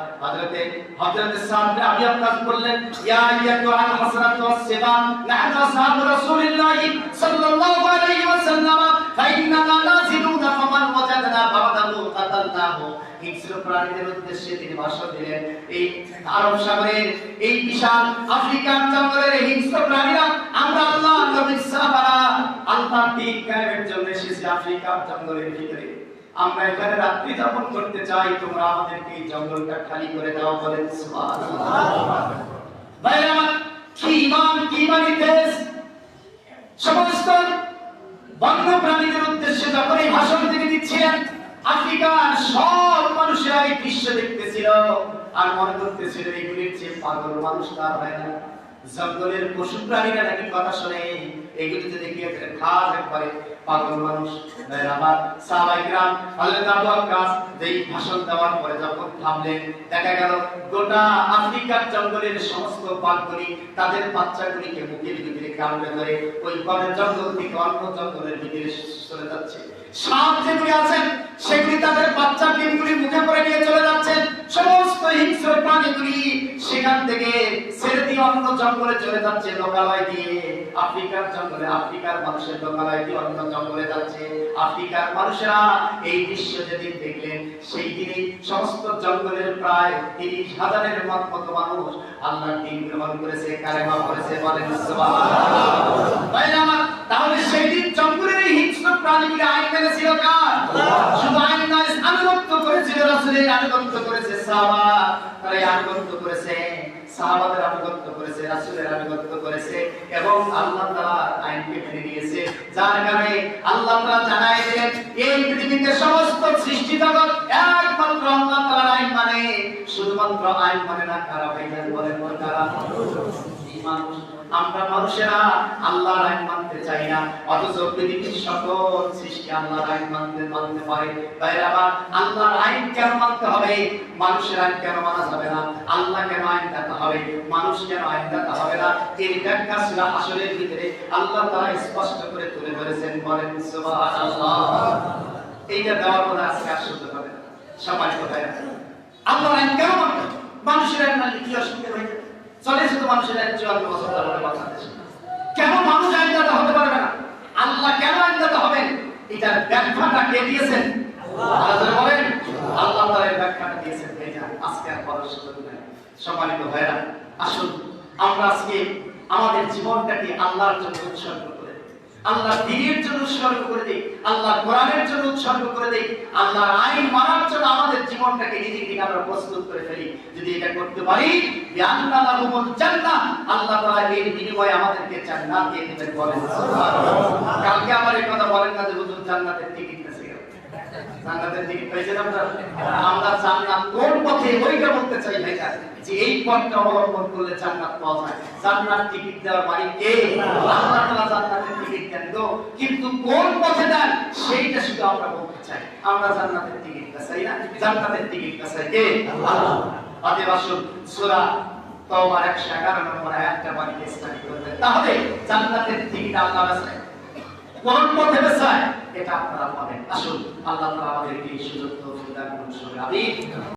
S1: হযরত সাদ বিন আবি ওয়াক্কাস বললেন, ইয়া আইয়াতুহাল হাসরাতু ওয়াস সিবাব নাহনু আসহাবু রাসূলিল্লাহি সাল্লাল্লাহু আলাইহি ওয়াসাল্লাম ফাইন্নানা নাসিরুনা ফামান ওয়াজাদনা বা'দাহু কাতালনাহু। হিংস্র প্রাণীদের উদ্দেশ্যে তিনি ভাষণ দিলেন। এই আরব সাগরের এই বিশাল আফ্রিকান জঙ্গলের হিংস্র প্রাণীরা, আমরা আল্লাহর নবীর সাহাবারা আল্লাহর দ্বীন কায়েমের জন্য এসেছি আফ্রিকার জঙ্গলের ভিতরে। আমরা এখানে রাত্রি যাপন করতে চাই, তোমরা আমাদেরকে এই জঙ্গলটা খালি করে দাও। বলেন সুবহানাল্লাহ। ভাইরা আমার, কি ইমান, কি ইমানিতেস! সমস্ত বন্য প্রাণীদের উদ্দেশ্যে যখন এই ভাষণ তিনি দিচ্ছিলেন, আফ্রিকার সব মানুষেরা এই দৃশ্য দেখতেছিল আর মনে করতেছিল এগুলির যে পাগল মানুষ তার হয় না। জঙ্গলের পশু প্রাণীরা নাকি কথা শুনে এগুলিতে দেখিয়ে খাস একবারে পাগল মানুষ। আবার সাহাবায়ে কিরাম হযরত আবু ওয়াক্কাস যেই ভাষণ দেওয়ার পরে যখন থামলেন, দেখা গেল গোটা আফ্রিকার জঙ্গলের সমস্ত বাঘগুলি তাদের বাচ্চাগুলিকে মুখের ভিতরে কামড়ে ধরে ওই বনের জঙ্গল থেকে অন্য জঙ্গলের ভিতরে চলে যাচ্ছে। সাপ যেগুলি আছেন সেগুলি তাদের বাচ্চা ডিমগুলি মুখে করে নিয়ে চলে যাচ্ছেন। সমস্ত হিংস্র প্রাণীগুলি সেখান থেকে ছেড়ে দিয়ে অন্য জঙ্গলে চলে যাচ্ছে, লোকালয় দিয়ে। আফ্রিকার জঙ্গলে আফ্রিকার মানুষের লোকালয় দিয়ে অন্য জঙ্গলে যাচ্ছে। আফ্রিকার মানুষেরা এই দৃশ্য যেদিন দেখলেন, সেই দিনই সমস্ত জঙ্গলের প্রায় 30,000-এর মতো মানুষ আল্লাহর দ্বীন গ্রহণ করেছে, কালেমা পড়েছে। বলেন সুবহানাল্লাহ। ভাইরা আমার, তাহলে সেই দিন জঙ্গলের এই হিংস্র প্রাণীগুলি আইন মেনেছিল কার? শুধু আইন নয়, আনুগত্য করেছিল রাসূলের, আনুগত্য করেছে সাহাবা, তারা আনুগত্য করেছে, সাহাবাদের আনুগত্য করেছে, রাসূলের আনুগত্য করেছে এবং আল্লাহ তাআলার আইনকে মেনে নিয়েছে। যার কারণে আল্লাহ তাআলা জানায় দিলেন, এই পৃথিবীতে সমস্ত সৃষ্টি জগৎ একমাত্র আল্লাহ তাআলার আইন মানে। শুধুমাত্র আইন মানে না, কারা ভাইজান বলেন কারা? মানুষ। আমরা মানুষেরা আল্লাহর আইন মানতে চাই না, অথচ পৃথিবীর সকল সৃষ্টি আল্লাহর আইন মানতে পারে। তাই আবার আল্লাহর আইন কেন মানতে হবে? মানুষের আইন কেন মানা যাবে না? আল্লাহ কেন আইন দিতে হবে, মানুষ কেন আইন দিতে হবে না? এর ব্যাখ্যা সূরা হাশরের ভিতরে আল্লাহ তাআলা স্পষ্ট করে তুলে ধরেছেন। বলেন সুবহানাল্লাহ। এইটা দেওয়ার পরে আজকে আর শুনতে পাবে না সবাই কোথায়। আল্লাহর আইন কেন মানতে হবে? মানুষের আইন মানলে কি অসুবিধা হয়ে যাবে? চলে শুধু মানুষের 54 বছর ধরে বাংলাদেশে কেন মানুষ আইনদাতা হতে পারবে না? আল্লাহ কেন আইনদাতা হবেন? এটার ব্যাখ্যাটা কে দিয়েছেন? আল্লাহ বলেন, আল্লাহ তাআলা এর ব্যাখ্যাটা দিয়েছেন। এটা আজকে আর বলার সুযোগ নাই। সম্মানিত ভাইরা, আসুন আমরা আজকে আমাদের জীবনটাকে আল্লাহর জন্য উৎসর্গ করে দিই, আল্লাহর দ্বীনের জন্য উৎসর্গ করে দিই, আল্লাহর কোরআনের জন্য উৎসর্গ করে দিই, আল্লাহর আইন মানার জন্য আমাদের জীবনটাকে নিজেকে আমরা প্রস্তুত করে ফেলি। যদি এটা করতে পারি, বিআন্না লাহুমুল জান্নাহ, আল্লাহ তাআলা এর বিনিময়ে আমাদেরকে জান্নাত দিয়ে দিবেন। বলেন সুবহানাল্লাহ। কালকে আমার এই কথা বলেন না যে হুজুর জান্নাতের টিকিট আছে, জান্নাতের টিকিট পেয়েছেন আপনারা? আমরা জান্নাত কোন পথে ওইটা বলতে চাই ভাইরা, যে এই পথটা অবলম্বন করলে জান্নাত পাওয়া যায়। জান্নাত টিকিট দেওয়ার মালিক কে? আল্লাহ তাআলা জান্নাতের টিকিট দেন তো, কিন্তু কোন পথে দেন সেইটা শুধু আমরা বলতে চাই। আমরা জান্নাতের টিকিট চাই না, জান্নাতের টিকিট চাই কে? আল্লাহ। অতএব আসুন সূরা তাওবার 111 নম্বর আয়াতটা বাড়িতে স্টাডি করবেন, তাহলে জান্নাতের টিকিট আল্লাহ বাছাই কোন পথে বাছাই এটা আপনারা পাবেন। আসুন আল্লাহ তাআলা আমাদেরকে এই সুযোগ তৌফিক দান করুন। আমিন।